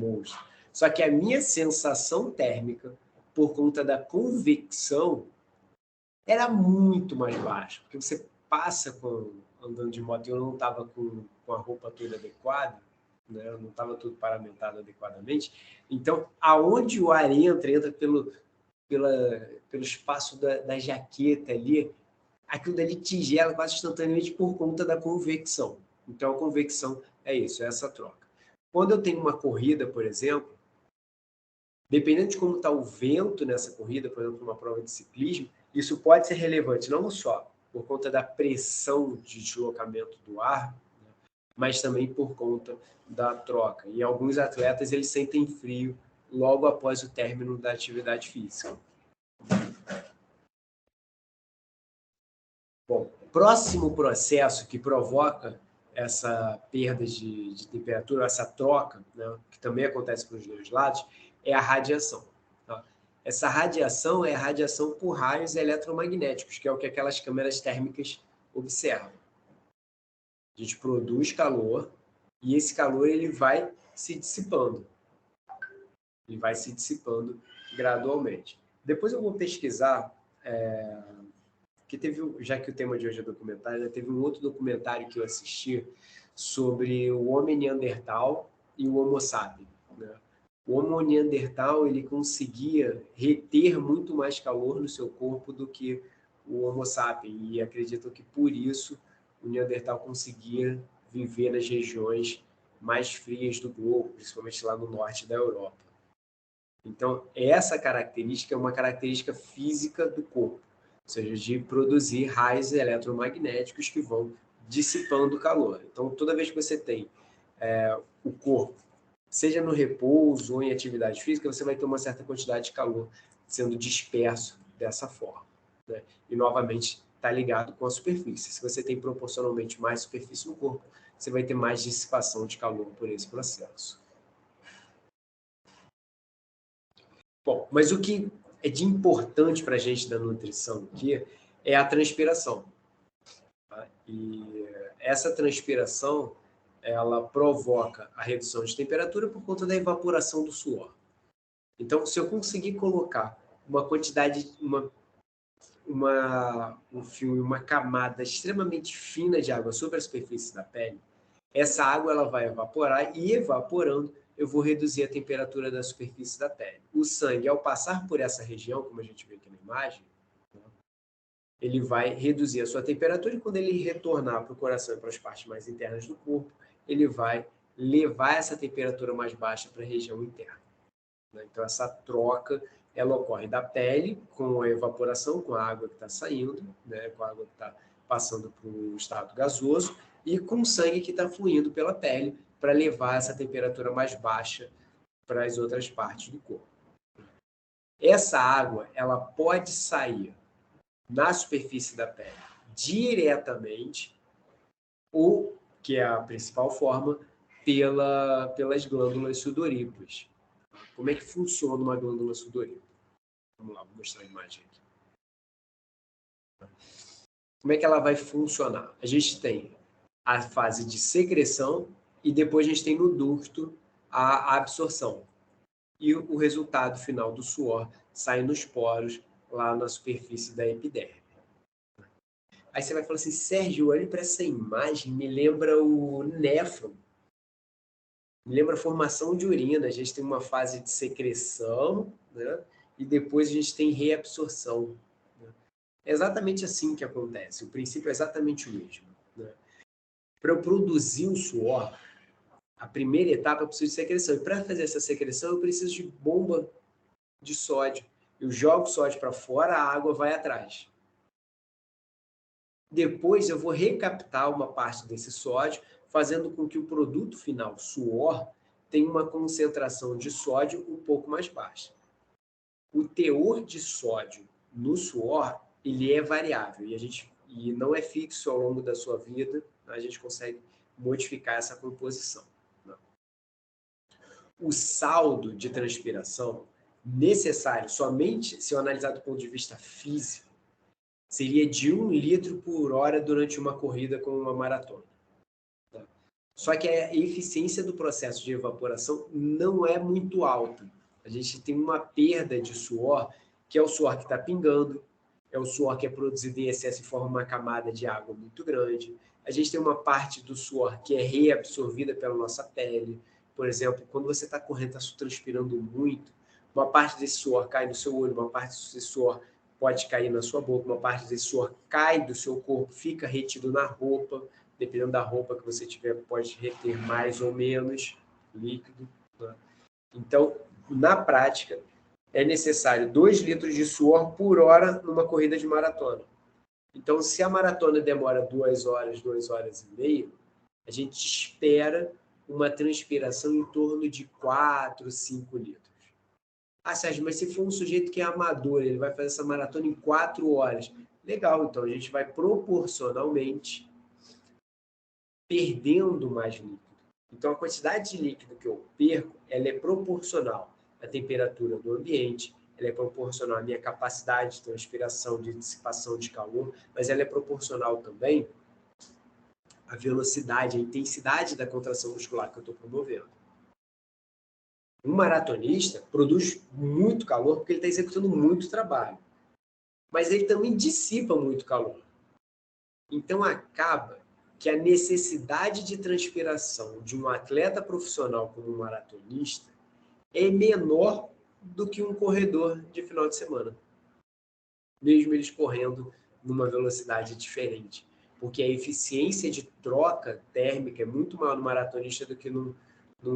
Speaker 1: Só que a minha sensação térmica, por conta da convecção, era muito mais baixa. Porque você passa andando de moto, e eu não estava com a roupa toda adequada, né? Eu não estava tudo paramentado adequadamente. Então, aonde o ar entra pelo espaço da jaqueta ali, aquilo dali tigela quase instantaneamente por conta da convecção. Então, a convecção é isso, é essa troca. Quando eu tenho uma corrida, por exemplo, dependendo de como está o vento nessa corrida, por exemplo, uma prova de ciclismo, isso pode ser relevante não só por conta da pressão de deslocamento do ar, né, mas também por conta da troca. E alguns atletas eles sentem frio logo após o término da atividade física. Bom, próximo processo que provoca essa perda de temperatura, essa troca, né, que também acontece para os dois lados, é a radiação. Tá? Essa radiação é a radiação por raios eletromagnéticos, que é o que aquelas câmeras térmicas observam. A gente produz calor e esse calor ele vai se dissipando. Ele vai se dissipando gradualmente. Depois eu vou pesquisar, que teve, já que o tema de hoje é documentário, né, teve um outro documentário que eu assisti sobre o homem Neandertal e o Homo sapiens. Né? O Homo Neandertal ele conseguia reter muito mais calor no seu corpo do que o Homo sapiens, e acreditam que por isso o Neandertal conseguia viver nas regiões mais frias do globo, principalmente lá no norte da Europa. Então, essa característica é uma característica física do corpo, ou seja, de produzir raios eletromagnéticos que vão dissipando o calor. Então, toda vez que você tem o corpo, seja no repouso ou em atividade física, você vai ter uma certa quantidade de calor sendo disperso dessa forma. Né? E, novamente, está ligado com a superfície. Se você tem proporcionalmente mais superfície no corpo, você vai ter mais dissipação de calor por esse processo. Bom, mas o que é de importante para a gente da nutrição aqui é a transpiração. Tá? E essa transpiração, ela provoca a redução de temperatura por conta da evaporação do suor. Então, se eu conseguir colocar uma quantidade, um filme, uma camada extremamente fina de água sobre a superfície da pele, essa água ela vai evaporar e, evaporando, eu vou reduzir a temperatura da superfície da pele. O sangue, ao passar por essa região, como a gente vê aqui na imagem, ele vai reduzir a sua temperatura e quando ele retornar para o coração e para as partes mais internas do corpo, ele vai levar essa temperatura mais baixa para a região interna. Então, essa troca ela ocorre da pele com a evaporação, com a água que está saindo, né, com a água que está passando para o estado gasoso, e com o sangue que está fluindo pela pele para levar essa temperatura mais baixa para as outras partes do corpo. Essa água ela pode sair na superfície da pele diretamente ou, que é a principal forma, pelas glândulas sudoríparas. Como é que funciona uma glândula sudorípara? Vamos lá, vou mostrar a imagem aqui. Como é que ela vai funcionar? A gente tem a fase de secreção e depois a gente tem no ducto a absorção. E o resultado final do suor sai nos poros lá na superfície da epiderme. Aí você vai falar assim, Sérgio, olha para essa imagem, me lembra o néfron. Me lembra a formação de urina. A gente tem uma fase de secreção, né? E depois a gente tem reabsorção. Né? É exatamente assim que acontece. O princípio é exatamente o mesmo. Né? Para eu produzir o suor, a primeira etapa eu preciso de secreção. E para fazer essa secreção, eu preciso de bomba de sódio. Eu jogo o sódio para fora, a água vai atrás. Depois eu vou recaptar uma parte desse sódio, fazendo com que o produto final, suor, tenha uma concentração de sódio um pouco mais baixa. O teor de sódio no suor, ele é variável e não é fixo ao longo da sua vida, a gente consegue modificar essa composição. Não. O saldo de transpiração necessário, somente se eu analisar do ponto de vista físico, seria de 1 litro por hora durante uma corrida com uma maratona. Tá? Só que a eficiência do processo de evaporação não é muito alta. A gente tem uma perda de suor, que é o suor que está pingando, é o suor que é produzido em excesso e forma uma camada de água muito grande. A gente tem uma parte do suor que é reabsorvida pela nossa pele. Por exemplo, quando você está correndo, está transpirando muito, uma parte desse suor cai no seu olho, uma parte desse suor pode cair na sua boca, uma parte desse suor cai do seu corpo, fica retido na roupa, dependendo da roupa que você tiver, pode reter mais ou menos líquido, né? Então, na prática, é necessário 2 litros de suor por hora numa corrida de maratona. Então, se a maratona demora 2 horas, 2 horas e meia, a gente espera uma transpiração em torno de 4, 5 litros. Ah, Sérgio, mas se for um sujeito que é amador, ele vai fazer essa maratona em 4 horas. Legal, então a gente vai proporcionalmente perdendo mais líquido. Então, a quantidade de líquido que eu perco, ela é proporcional à temperatura do ambiente, ela é proporcional à minha capacidade de transpiração, de dissipação de calor, mas ela é proporcional também à velocidade, à intensidade da contração muscular que eu estou promovendo. Um maratonista produz muito calor porque ele está executando muito trabalho, mas ele também dissipa muito calor. Então, acaba que a necessidade de transpiração de um atleta profissional como um maratonista é menor do que um corredor de final de semana, mesmo eles correndo numa velocidade diferente, porque a eficiência de troca térmica é muito maior no maratonista do que num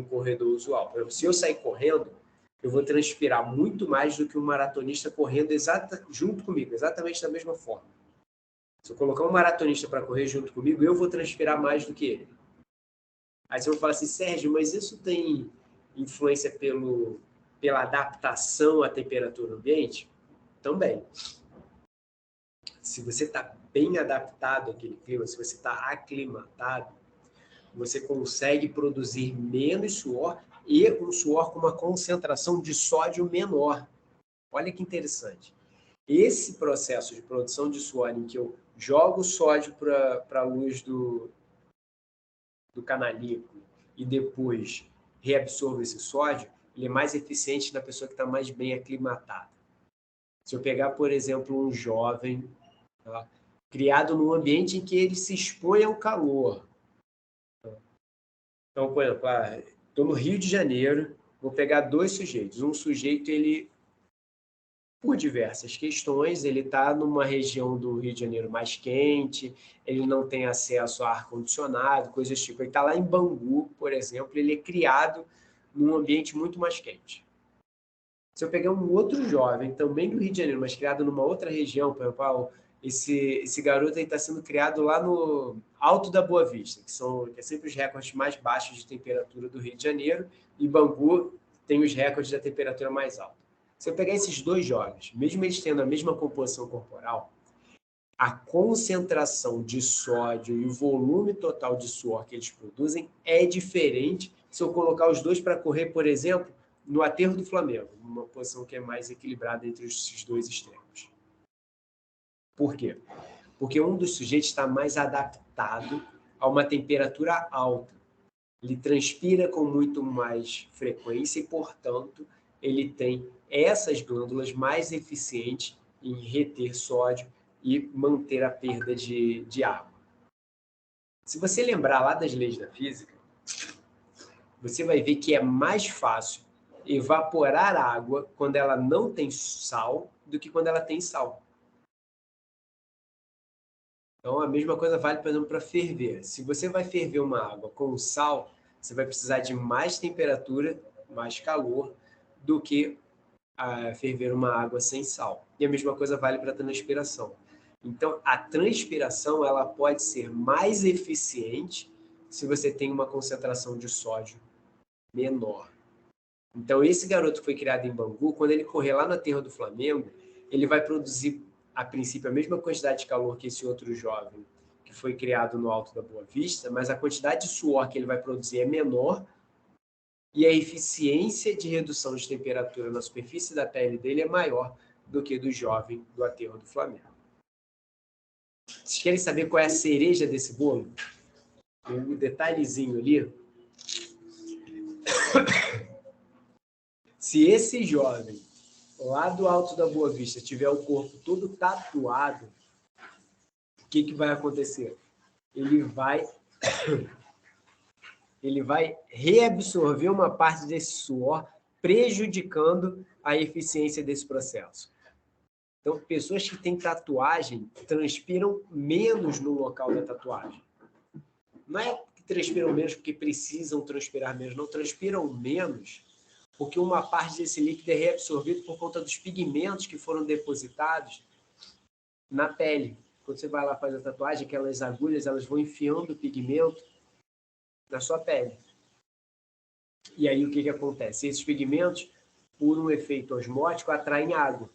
Speaker 1: corredor usual. Por exemplo, se eu sair correndo, eu vou transpirar muito mais do que um maratonista correndo junto comigo, exatamente da mesma forma. Se eu colocar um maratonista para correr junto comigo, eu vou transpirar mais do que ele. Aí você vai falar assim, Sérgio, mas isso tem influência pela adaptação à temperatura ambiente? Também. Se você está bem adaptado àquele clima, se você está aclimatado, você consegue produzir menos suor e um suor com uma concentração de sódio menor. Olha que interessante. Esse processo de produção de suor em que eu jogo o sódio para a luz do canalículo e depois reabsorvo esse sódio, ele é mais eficiente na pessoa que está mais bem aclimatada. Se eu pegar, por exemplo, um jovem, tá, criado num ambiente em que ele se expõe ao calor. Então, por exemplo, estou no Rio de Janeiro, vou pegar 2 sujeitos. Um sujeito, ele, por diversas questões, ele está numa região do Rio de Janeiro mais quente, ele não tem acesso a ar-condicionado, coisas tipo. Ele está lá em Bangu, por exemplo, ele é criado num ambiente muito mais quente. Se eu pegar um outro jovem, também do Rio de Janeiro, mas criado numa outra região, por exemplo, esse garoto está sendo criado lá no Alto da Boa Vista, que é sempre os recordes mais baixos de temperatura do Rio de Janeiro, e Bangu tem os recordes da temperatura mais alta. Se eu pegar esses 2 jovens, mesmo eles tendo a mesma composição corporal, a concentração de sódio e o volume total de suor que eles produzem é diferente se eu colocar os 2 para correr, por exemplo, no aterro do Flamengo, uma posição que é mais equilibrada entre esses 2 extremos. Por quê? Porque um dos sujeitos está mais adaptado a uma temperatura alta. Ele transpira com muito mais frequência e, portanto, ele tem essas glândulas mais eficientes em reter sódio e manter a perda de água. Se você lembrar lá das leis da física, você vai ver que é mais fácil evaporar água quando ela não tem sal do que quando ela tem sal. Então, a mesma coisa vale, por exemplo, para ferver. Se você vai ferver uma água com sal, você vai precisar de mais temperatura, mais calor, do que ferver uma água sem sal. E a mesma coisa vale para a transpiração. Então, a transpiração ela pode ser mais eficiente se você tem uma concentração de sódio menor. Então, esse garoto que foi criado em Bangu, quando ele correr lá na terra do Flamengo, ele vai produzir, a princípio, a mesma quantidade de calor que esse outro jovem que foi criado no Alto da Boa Vista, mas a quantidade de suor que ele vai produzir é menor e a eficiência de redução de temperatura na superfície da pele dele é maior do que do jovem do aterro do Flamengo. Vocês querem saber qual é a cereja desse bolo? Um detalhezinho ali. Se esse jovem lá do Alto da Boa Vista tiver o corpo todo tatuado, o que vai acontecer? Ele vai reabsorver uma parte desse suor, prejudicando a eficiência desse processo. Então, pessoas que têm tatuagem transpiram menos no local da tatuagem. Não é que transpiram menos porque precisam transpirar menos, não, transpiram menos porque uma parte desse líquido é reabsorvido por conta dos pigmentos que foram depositados na pele. Quando você vai lá fazer a tatuagem, aquelas agulhas elas vão enfiando o pigmento na sua pele. E aí o que acontece? Esses pigmentos, por um efeito osmótico, atraem água.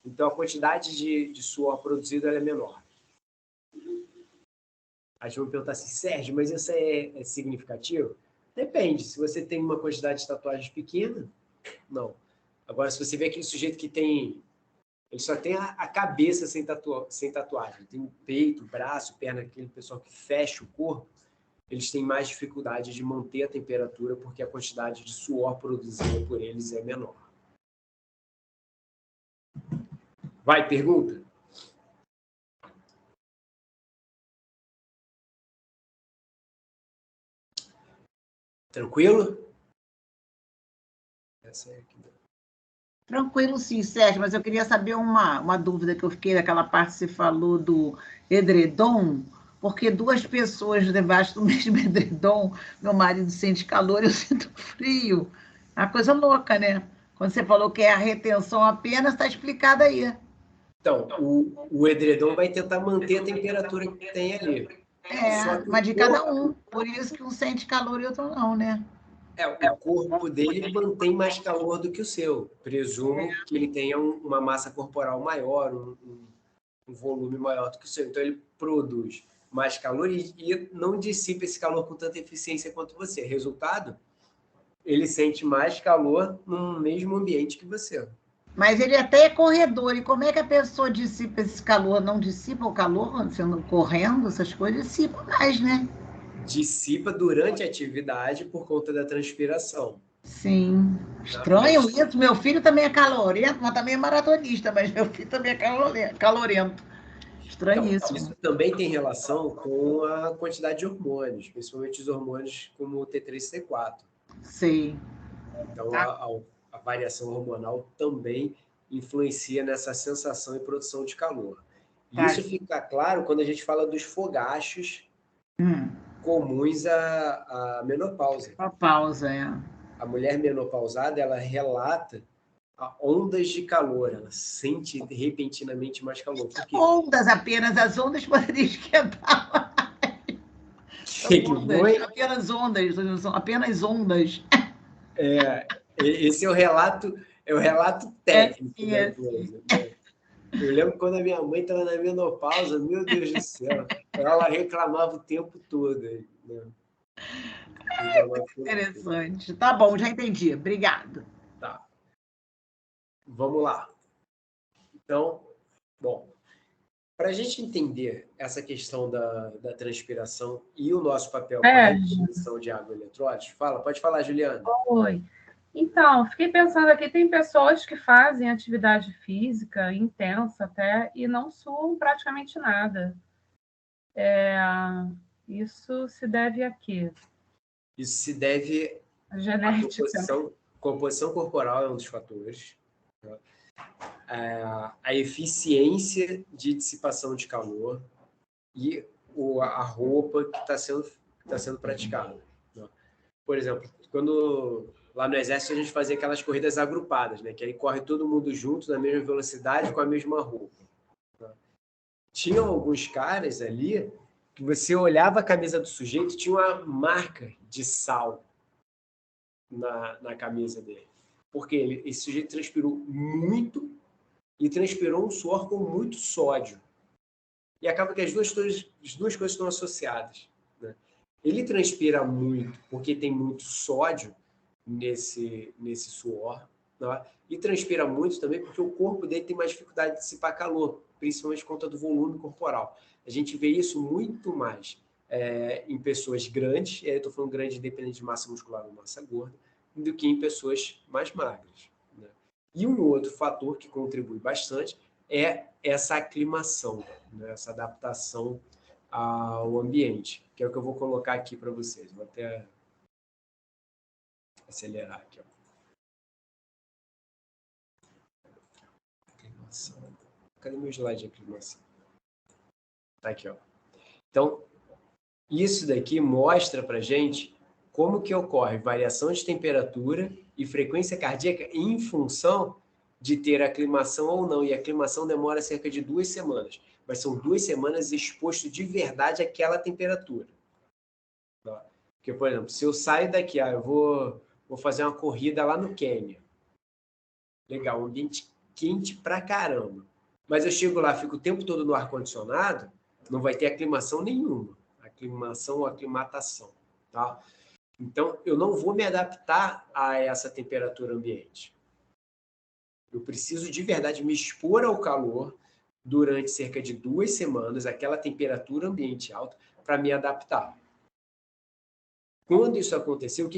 Speaker 1: Então a quantidade de suor produzido é menor. Aí vão perguntar assim, Sérgio, mas isso é significativo? Depende. Se você tem uma quantidade de tatuagens pequena, não. Agora, se você vê aquele sujeito que tem... Ele só tem a cabeça sem tatuagem. Tem o peito, braço, perna, aquele pessoal que fecha o corpo, eles têm mais dificuldade de manter a temperatura porque a quantidade de suor produzida por eles é menor. Vai, pergunta? Tranquilo? Essa é aqui.
Speaker 3: Tranquilo, sim, Sérgio, mas eu queria saber uma dúvida que eu fiquei daquela parte que você falou do edredom, porque duas pessoas debaixo do mesmo edredom, meu marido sente calor e eu sinto frio. É uma coisa louca, né? Quando você falou que é a retenção apenas, está explicado aí.
Speaker 1: Então, o edredom vai tentar manter a temperatura que tem ali.
Speaker 3: Mas de cada um. Por isso que um sente calor e outro não, né?
Speaker 1: O corpo dele mantém mais calor do que o seu. Presumo que ele tenha uma massa corporal maior, um volume maior do que o seu. Então, ele produz mais calor e não dissipa esse calor com tanta eficiência quanto você. Resultado, ele sente mais calor no mesmo ambiente que você.
Speaker 3: Mas ele até é corredor. E como é que a pessoa dissipa esse calor? Não dissipa o calor sendo correndo? Essas coisas dissipa mais, né?
Speaker 1: Dissipa durante a atividade por conta da transpiração.
Speaker 3: Sim. Estranho isso. Meu filho também é calorento, mas também é maratonista, mas meu filho também é calorento. Estranhíssimo.
Speaker 1: Então, isso também tem relação com a quantidade de hormônios, principalmente os hormônios como o T3 e T4.
Speaker 3: Sim.
Speaker 1: Então, a variação hormonal também influencia nessa sensação e produção de calor. E isso fica claro quando a gente fala dos fogachos comuns à menopausa.
Speaker 3: Menopausa, é.
Speaker 1: A mulher menopausada, ela relata ondas de calor, ela sente repentinamente mais calor. Por quê?
Speaker 3: Ondas apenas, as ondas poderiam esquentar. Ondas, apenas ondas.
Speaker 1: Esse é o relato técnico da coisa. Né? Eu lembro quando a minha mãe estava na menopausa, meu Deus do céu, ela reclamava o tempo todo. Né?
Speaker 3: Interessante. Tá bom, já entendi. Obrigada.
Speaker 1: Tá. Vamos lá. Então, bom, para a gente entender essa questão da transpiração e o nosso papel com a retenção de água e eletrólitos, pode falar, Juliana.
Speaker 4: Oi. Então, fiquei pensando aqui, tem pessoas que fazem atividade física intensa até e não suam praticamente nada. Isso se deve a quê?
Speaker 1: Isso se deve
Speaker 4: à genética.
Speaker 1: Composição corporal é um dos fatores. Tá? A eficiência de dissipação de calor e a roupa que está sendo praticada. Tá? Por exemplo, quando lá no Exército a gente fazia aquelas corridas agrupadas, né? Que aí corre todo mundo junto na mesma velocidade com a mesma roupa. Tá? Tinham alguns caras ali que você olhava a camisa do sujeito, tinha uma marca de sal na camisa dele. Porque esse sujeito transpirou muito e transpirou um suor com muito sódio. E acaba que as duas coisas estão associadas. Né? Ele transpira muito porque tem muito sódio nesse suor, né? E transpira muito também porque o corpo dele tem mais dificuldade de dissipar calor, principalmente por conta do volume corporal. A gente vê isso muito mais em pessoas grandes, e aí eu estou falando grande independente de massa muscular ou massa gorda, do que em pessoas mais magras. Né? E um outro fator que contribui bastante é essa aclimação, né? Essa adaptação ao ambiente, que é o que eu vou colocar aqui para vocês. Vou até acelerar aqui. Ó. aclimação. Cadê meu slide de aclimação? Tá aqui, ó. Então, isso daqui mostra para gente como que ocorre variação de temperatura e frequência cardíaca em função de ter aclimação ou não. E a aclimação demora cerca de 2 semanas. Mas são 2 semanas exposto de verdade àquela temperatura. Porque, por exemplo, se eu saio daqui, eu vou fazer uma corrida lá no Quênia. Legal, um ambiente quente pra caramba. Mas eu chego lá, fico o tempo todo no ar-condicionado, não vai ter aclimação nenhuma. Aclimação ou aclimatação. Tá? Então, eu não vou me adaptar a essa temperatura ambiente. Eu preciso de verdade me expor ao calor durante cerca de 2 semanas, aquela temperatura ambiente alta, para me adaptar. Quando isso acontecer,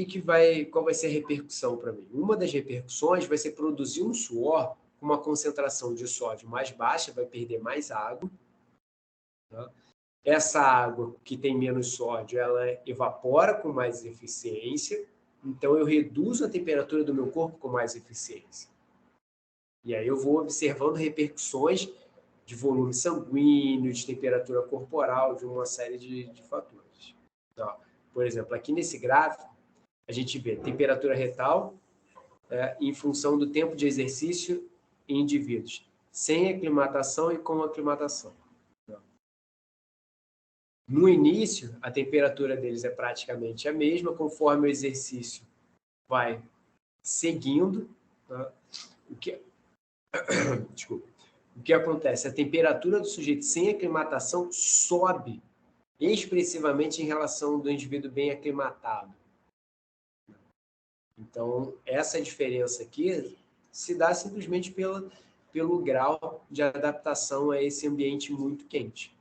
Speaker 1: qual vai ser a repercussão para mim? Uma das repercussões vai ser produzir um suor com uma concentração de sódio mais baixa, vai perder mais água. Tá? Essa água que tem menos sódio, ela evapora com mais eficiência, então eu reduzo a temperatura do meu corpo com mais eficiência. E aí eu vou observando repercussões de volume sanguíneo, de temperatura corporal, de uma série de fatores. Então, por exemplo, aqui nesse gráfico, a gente vê temperatura retal em função do tempo de exercício em indivíduos sem aclimatação e com aclimatação. No início, a temperatura deles é praticamente a mesma, conforme o exercício vai seguindo. Tá? Desculpa. O que acontece? A temperatura do sujeito sem aclimatação sobe expressivamente em relação do indivíduo bem aclimatado. Então, essa diferença aqui se dá simplesmente pelo grau de adaptação a esse ambiente muito quente.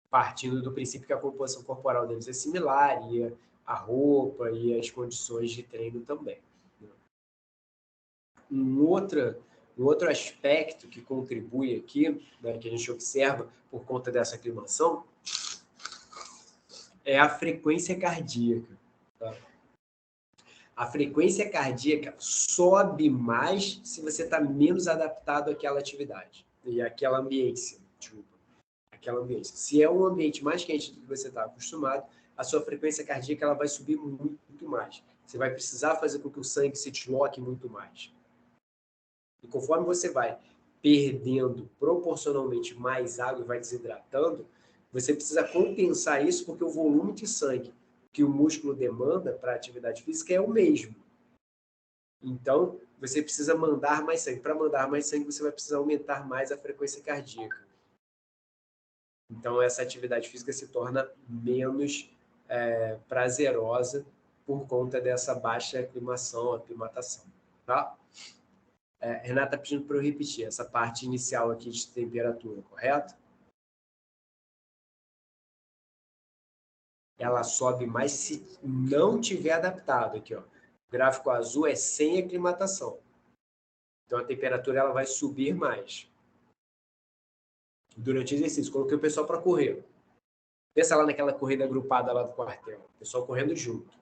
Speaker 1: Partindo do princípio que a composição corporal deles é similar, e a roupa e as condições de treino também. Um outro aspecto que contribui aqui, né, que a gente observa por conta dessa aclimação, é a frequência cardíaca. Tá? A frequência cardíaca sobe mais se você está menos adaptado àquela atividade e àquela ambiência. Aquela ambiência. Se é um ambiente mais quente do que você está acostumado, a sua frequência cardíaca ela vai subir muito, muito mais. Você vai precisar fazer com que o sangue se desloque muito mais. E conforme você vai perdendo proporcionalmente mais água e vai desidratando, você precisa compensar isso porque o volume de sangue que o músculo demanda para a atividade física é o mesmo. Então, você precisa mandar mais sangue. Para mandar mais sangue, você vai precisar aumentar mais a frequência cardíaca. Então, essa atividade física se torna menos prazerosa por conta dessa baixa aclimatação. Tá? Renata está pedindo para eu repetir essa parte inicial aqui de temperatura, correto? Ela sobe mais se não tiver adaptado. Aqui, ó. O gráfico azul é sem aclimatação. Então, a temperatura ela vai subir mais. Durante o exercício, coloquei o pessoal para correr. Pensa lá naquela corrida agrupada lá do quartel. O pessoal correndo junto.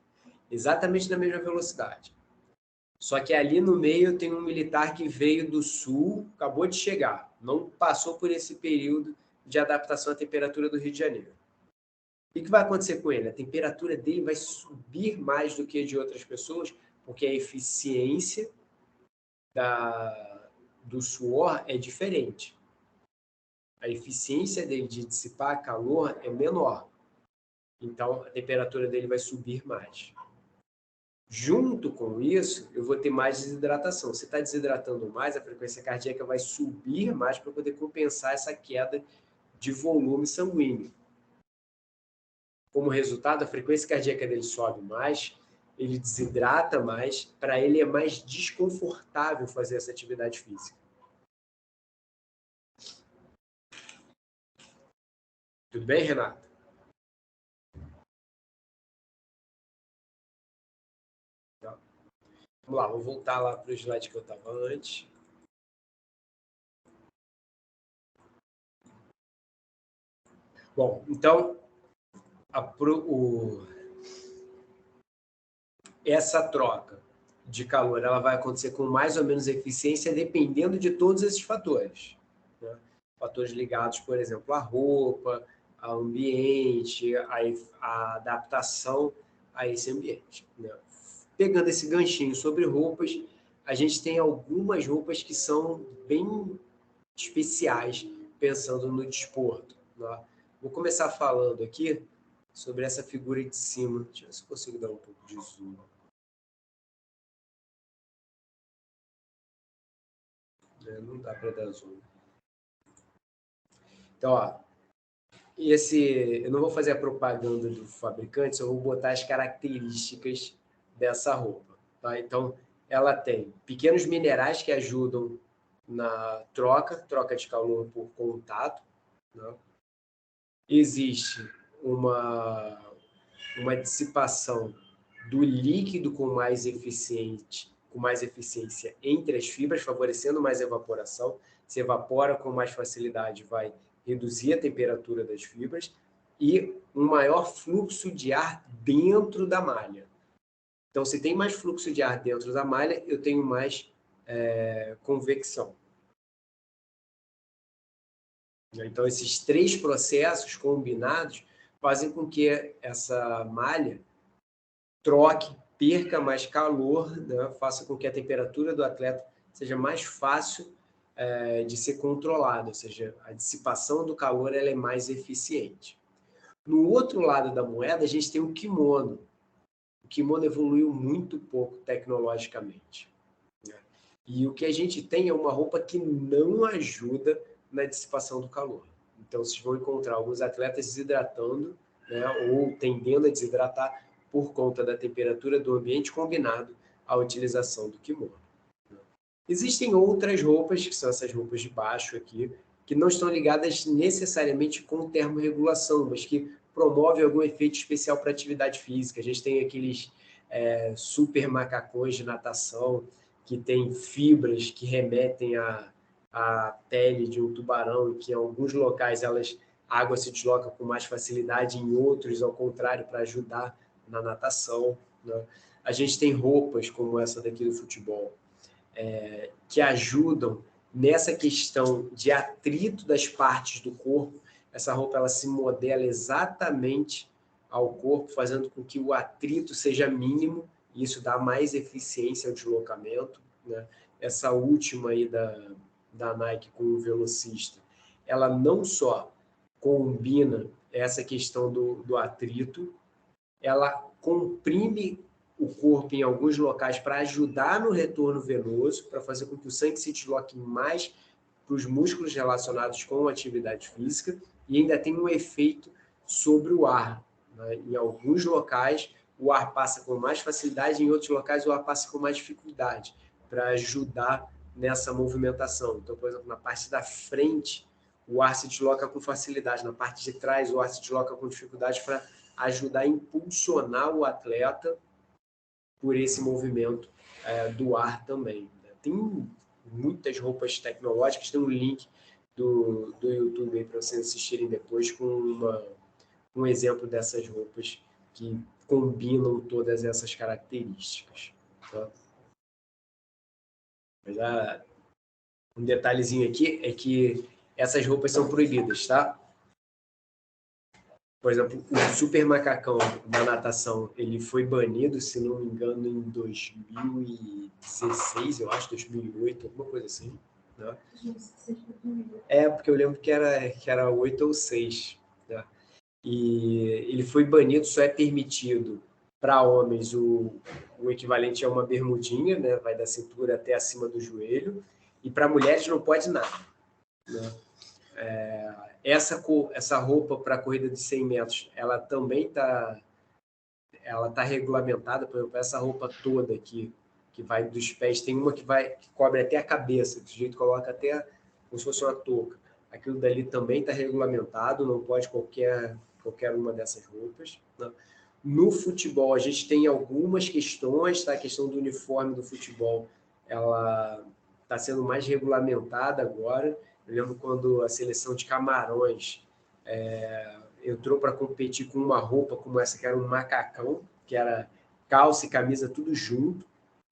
Speaker 1: Exatamente na mesma velocidade. Só que ali no meio tem um militar que veio do sul, acabou de chegar. Não passou por esse período de adaptação à temperatura do Rio de Janeiro. O que vai acontecer com ele? A temperatura dele vai subir mais do que a de outras pessoas, porque a eficiência do suor é diferente. A eficiência dele de dissipar calor é menor. Então, a temperatura dele vai subir mais. Junto com isso, eu vou ter mais desidratação. Se está desidratando mais, a frequência cardíaca vai subir mais para poder compensar essa queda de volume sanguíneo. Como resultado, a frequência cardíaca dele sobe mais, ele desidrata mais, para ele é mais desconfortável fazer essa atividade física. Tudo bem, Renata? Então, vamos lá, vou voltar lá para o slide que eu estava antes. Bom, então, essa troca de calor ela vai acontecer com mais ou menos eficiência dependendo de todos esses fatores, né? Fatores ligados, por exemplo, à roupa, ao ambiente, à adaptação a esse ambiente, né? Pegando esse ganchinho sobre roupas, a gente tem algumas roupas que são bem especiais, pensando no desporto, né? Vou começar falando aqui sobre essa figura de cima. Deixa eu ver se eu consigo dar um pouco de zoom. Não dá para dar zoom. Então, ó, eu não vou fazer a propaganda do fabricante, só vou botar as características dessa roupa, tá? Então, ela tem pequenos minerais que ajudam na troca de calor por contato, né? Existe uma dissipação do líquido com mais eficiência entre as fibras, favorecendo mais evaporação. Se evapora com mais facilidade, vai reduzir a temperatura das fibras e um maior fluxo de ar dentro da malha. Então, se tem mais fluxo de ar dentro da malha, eu tenho mais convecção. Então, esses três processos combinados fazem com que essa malha perca mais calor, né? Faça com que a temperatura do atleta seja mais fácil de ser controlada, ou seja, a dissipação do calor ela é mais eficiente. No outro lado da moeda, a gente tem o kimono. O kimono evoluiu muito pouco tecnologicamente, né? E o que a gente tem é uma roupa que não ajuda na dissipação do calor. Então, vocês vão encontrar alguns atletas desidratando, né, ou tendendo a desidratar por conta da temperatura do ambiente combinado à utilização do kimono. Existem outras roupas, que são essas roupas de baixo aqui, que não estão ligadas necessariamente com termorregulação, mas que promovem algum efeito especial para a atividade física. A gente tem aqueles super macacões de natação, que tem fibras que remetem à pele de um tubarão, que em alguns locais a água se desloca com mais facilidade, em outros, ao contrário, para ajudar na natação, né? A gente tem roupas como essa daqui do futebol, que ajudam nessa questão de atrito das partes do corpo. Essa roupa ela se modela exatamente ao corpo, fazendo com que o atrito seja mínimo, e isso dá mais eficiência ao deslocamento, né? Essa última aí da Nike com o velocista, ela não só combina essa questão do atrito, ela comprime o corpo em alguns locais para ajudar no retorno venoso, para fazer com que o sangue se desloque mais para os músculos relacionados com a atividade física, e ainda tem um efeito sobre o ar, né? Em alguns locais o ar passa com mais facilidade, em outros locais o ar passa com mais dificuldade, para ajudar nessa movimentação. Então, por exemplo, na parte da frente o ar se desloca com facilidade, na parte de trás o ar se desloca com dificuldade, para ajudar a impulsionar o atleta por esse movimento do ar também. Tem muitas roupas tecnológicas, tem um link do YouTube para vocês assistirem depois com um exemplo dessas roupas que combinam todas essas características, tá? Mas um detalhezinho aqui é que essas roupas são proibidas, tá? Por exemplo, o super macacão da natação, ele foi banido, se não me engano, em 2016, eu acho, 2008, alguma coisa assim, né? Porque eu lembro que era 8 ou 6, né? E ele foi banido, só é permitido para homens o equivalente a uma bermudinha, né? Vai da cintura até acima do joelho, e para mulheres não pode nada, né? Essa roupa para a corrida de 100 metros, ela também está regulamentada. Por exemplo, essa roupa toda aqui, que vai dos pés, tem uma que cobre até a cabeça, que o sujeito coloca até como se fosse uma touca. Aquilo dali também está regulamentado, não pode qualquer uma dessas roupas, né? No futebol, a gente tem algumas questões, tá? A questão do uniforme do futebol, ela está sendo mais regulamentada agora. Eu lembro quando a seleção de Camarões entrou para competir com uma roupa como essa, que era um macacão, que era calça e camisa tudo junto,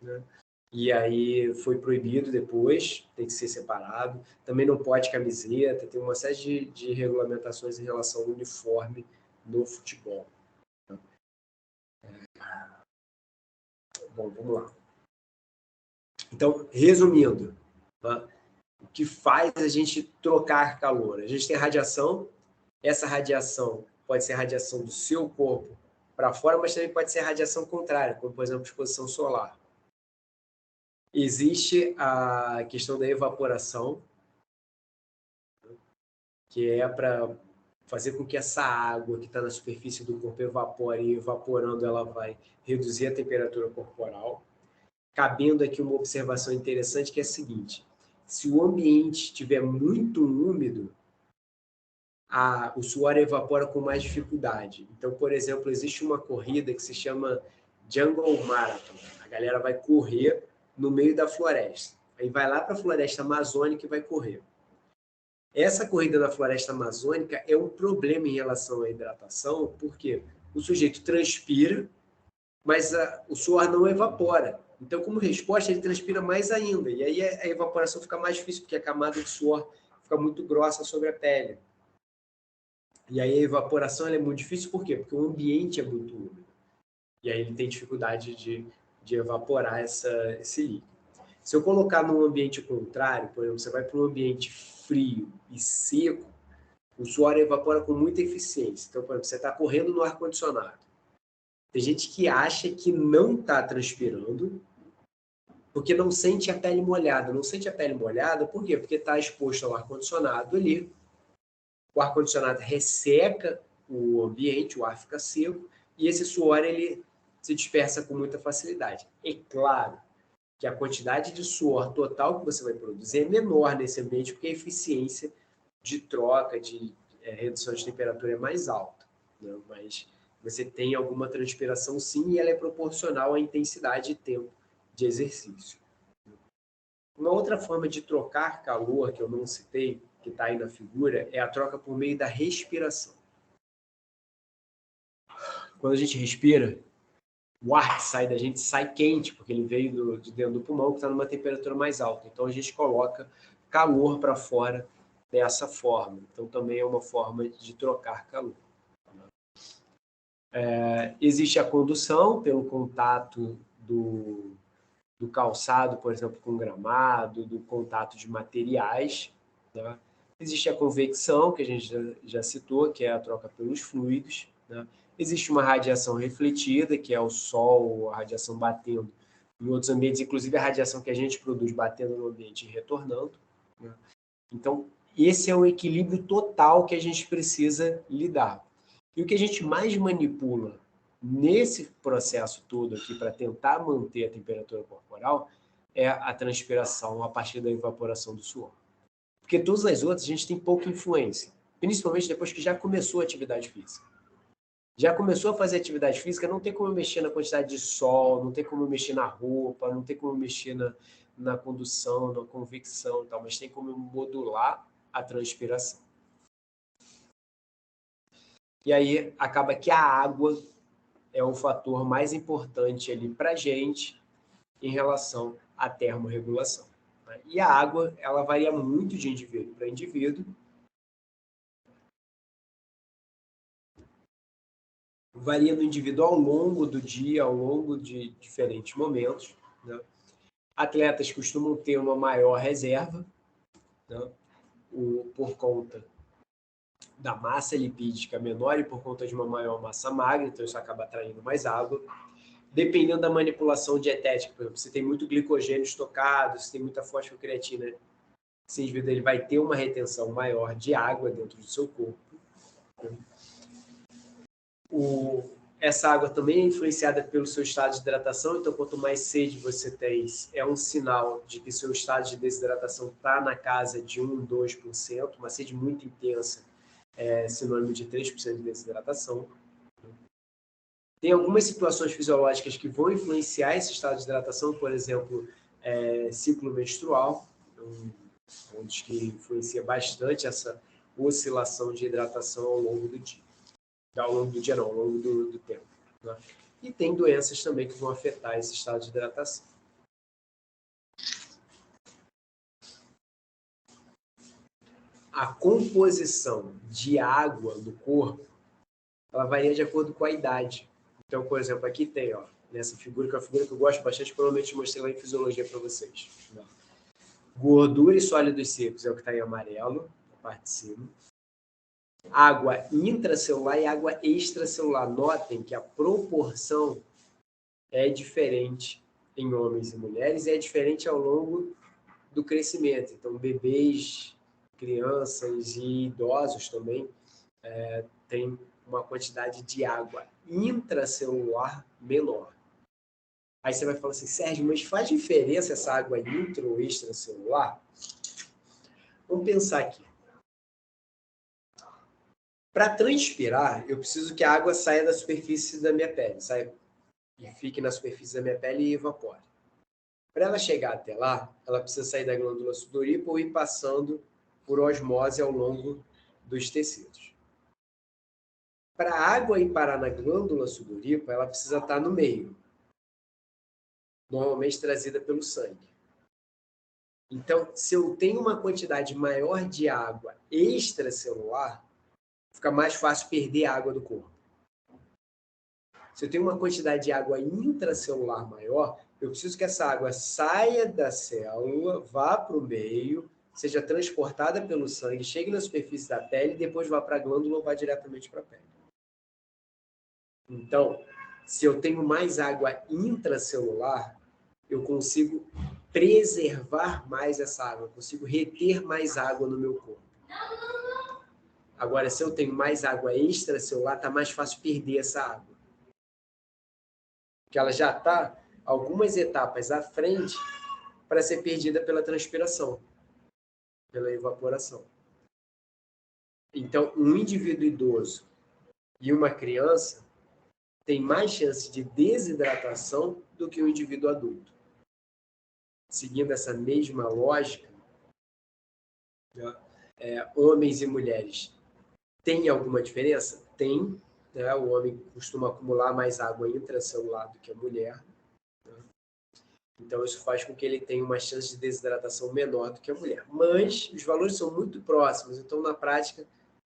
Speaker 1: né? E aí foi proibido depois, tem que ser separado. Também não pode camiseta, tem uma série de regulamentações em relação ao uniforme no futebol. Bom, vamos lá. Então, resumindo, tá? O que faz a gente trocar calor? A gente tem radiação, essa radiação pode ser radiação do seu corpo para fora, mas também pode ser radiação contrária, como, por exemplo, exposição solar. Existe a questão da evaporação, que é para fazer com que essa água que está na superfície do corpo evapore, e evaporando ela vai reduzir a temperatura corporal. Cabendo aqui uma observação interessante, que é a seguinte: se o ambiente estiver muito úmido, o suor evapora com mais dificuldade. Então, por exemplo, existe uma corrida que se chama Jungle Marathon. A galera vai correr no meio da floresta. Aí vai lá para a floresta amazônica e vai correr. Essa corrida na floresta amazônica é um problema em relação à hidratação, porque o sujeito transpira, mas o suor não evapora. Então, como resposta, ele transpira mais ainda. E aí a evaporação fica mais difícil, porque a camada de suor fica muito grossa sobre a pele. E aí a evaporação é muito difícil, por quê? Porque o ambiente é muito úmido. E aí ele tem dificuldade de evaporar esse líquido. Se eu colocar num ambiente contrário, por exemplo, você vai para um ambiente frio e seco, o suor evapora com muita eficiência. Então, por exemplo, você está correndo no ar-condicionado. Tem gente que acha que não está transpirando, porque não sente a pele molhada. Não sente a pele molhada, por quê? Porque está exposto ao ar-condicionado ali. O ar-condicionado resseca o ambiente, o ar fica seco, e esse suor ele se dispersa com muita facilidade. É claro que a quantidade de suor total que você vai produzir é menor nesse ambiente, porque a eficiência de troca, de redução de temperatura é mais alta, né? Mas você tem alguma transpiração sim, e ela é proporcional à intensidade e tempo de exercício. Uma outra forma de trocar calor, que eu não citei, que está aí na figura, é a troca por meio da respiração. Quando a gente respira, o ar que sai da gente sai quente, porque ele veio de dentro do pulmão, que está numa temperatura mais alta. Então, a gente coloca calor para fora dessa forma. Então, também é uma forma de trocar calor. Existe a condução pelo contato do calçado, por exemplo, com gramado, do contato de materiais, né? Existe a convecção, que a gente já citou, que é a troca pelos fluidos, né? Existe uma radiação refletida, que é o sol, a radiação batendo em outros ambientes, inclusive a radiação que a gente produz batendo no ambiente e retornando, né? Então, esse é o equilíbrio total que a gente precisa lidar. E o que a gente mais manipula nesse processo todo aqui para tentar manter a temperatura corporal é a transpiração a partir da evaporação do suor. Porque todas as outras a gente tem pouca influência, principalmente depois que já começou a atividade física. Já começou a fazer atividade física, não tem como mexer na quantidade de sol, não tem como mexer na roupa, não tem como mexer na condução, na convecção e tal, mas tem como modular a transpiração. E aí acaba que a água é o fator mais importante ali para a gente em relação à termorregulação. E a água, ela varia muito de indivíduo para indivíduo. Varia no indivíduo ao longo do dia, ao longo de diferentes momentos, né? Atletas costumam ter uma maior reserva, né? Por conta da massa lipídica menor e por conta de uma maior massa magra, então isso acaba atraindo mais água. Dependendo da manipulação dietética, por exemplo, se tem muito glicogênio estocado, se tem muita fosfocreatina, esse indivíduo ele vai ter uma retenção maior de água dentro do seu corpo. Essa água também é influenciada pelo seu estado de hidratação, então quanto mais sede você tem, é um sinal de que seu estado de desidratação está na casa de 1, 2%, uma sede muito intensa é sinônimo de 3% de desidratação. Tem algumas situações fisiológicas que vão influenciar esse estado de hidratação, por exemplo, ciclo menstrual, onde que influencia bastante essa oscilação de hidratação ao longo do dia. Ao longo do dia não, ao longo do tempo, né? E tem doenças também que vão afetar esse estado de hidratação. a composição de água no corpo, ela varia de acordo com a idade. Então, por exemplo, aqui tem, ó, nessa figura, que é uma figura que eu gosto bastante, provavelmente mostrei lá em fisiologia para vocês. Gordura e sólidos secos é o que está em amarelo, na parte de cima. Água intracelular e água extracelular. Notem que a proporção é diferente em homens e mulheres e é diferente ao longo do crescimento. Então, bebês, crianças e idosos também têm uma quantidade de água intracelular menor. Aí você vai falar assim, Sérgio, mas faz diferença essa água intra ou extracelular? Vamos pensar aqui. Para transpirar, eu preciso que a água saia da superfície da minha pele, saia e fique na superfície da minha pele e evapore. Para ela chegar até lá, ela precisa sair da glândula sudorípara ou ir passando por osmose ao longo dos tecidos. Para a água ir parar na glândula sudorípara, ela precisa estar no meio, normalmente trazida pelo sangue. Então, se eu tenho uma quantidade maior de água extracelular, fica mais fácil perder água do corpo. Se eu tenho uma quantidade de água intracelular maior, eu preciso que essa água saia da célula, vá para o meio, seja transportada pelo sangue, chegue na superfície da pele e depois vá para a glândula ou vá diretamente para a pele. Então, se eu tenho mais água intracelular, eu consigo preservar mais essa água, eu consigo reter mais água no meu corpo. Agora, se eu tenho mais água extracelular, está mais fácil perder essa água. Porque ela já está algumas etapas à frente para ser perdida pela transpiração, pela evaporação. Então, um indivíduo idoso e uma criança tem mais chance de desidratação do que um indivíduo adulto. Seguindo essa mesma lógica, homens e mulheres têm alguma diferença? Tem. O homem costuma acumular mais água intracelular do que a mulher. Então, isso faz com que ele tenha uma chance de desidratação menor do que a mulher. Mas os valores são muito próximos, então, na prática,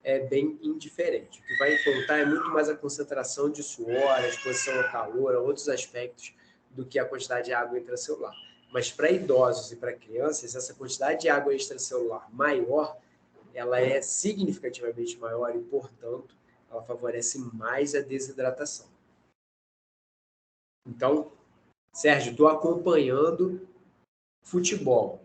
Speaker 1: é bem indiferente. O que vai contar é muito mais a concentração de suor, a exposição ao calor, a outros aspectos, do que a quantidade de água intracelular. Mas para idosos e para crianças, essa quantidade de água extracelular maior, ela é significativamente maior e, portanto, ela favorece mais a desidratação. Então, Sérgio, estou acompanhando futebol.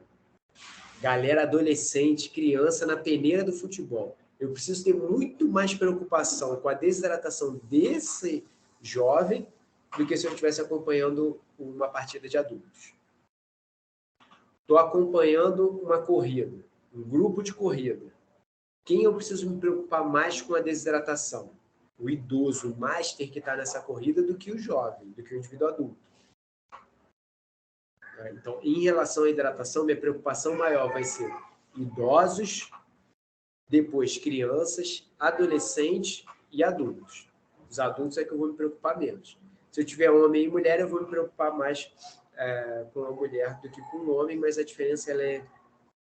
Speaker 1: Galera adolescente, criança na peneira do futebol. Eu preciso ter muito mais preocupação com a desidratação desse jovem do que se eu estivesse acompanhando uma partida de adultos. Estou acompanhando uma corrida, um grupo de corrida. Quem eu preciso me preocupar mais com a desidratação? O idoso, o master que está nessa corrida, do que o jovem, do que o indivíduo adulto. Então, em relação à hidratação, minha preocupação maior vai ser idosos, depois crianças, adolescentes e adultos. Os adultos é que eu vou me preocupar menos. Se eu tiver homem e mulher, eu vou me preocupar mais com a mulher do que com o homem, mas a diferença ela é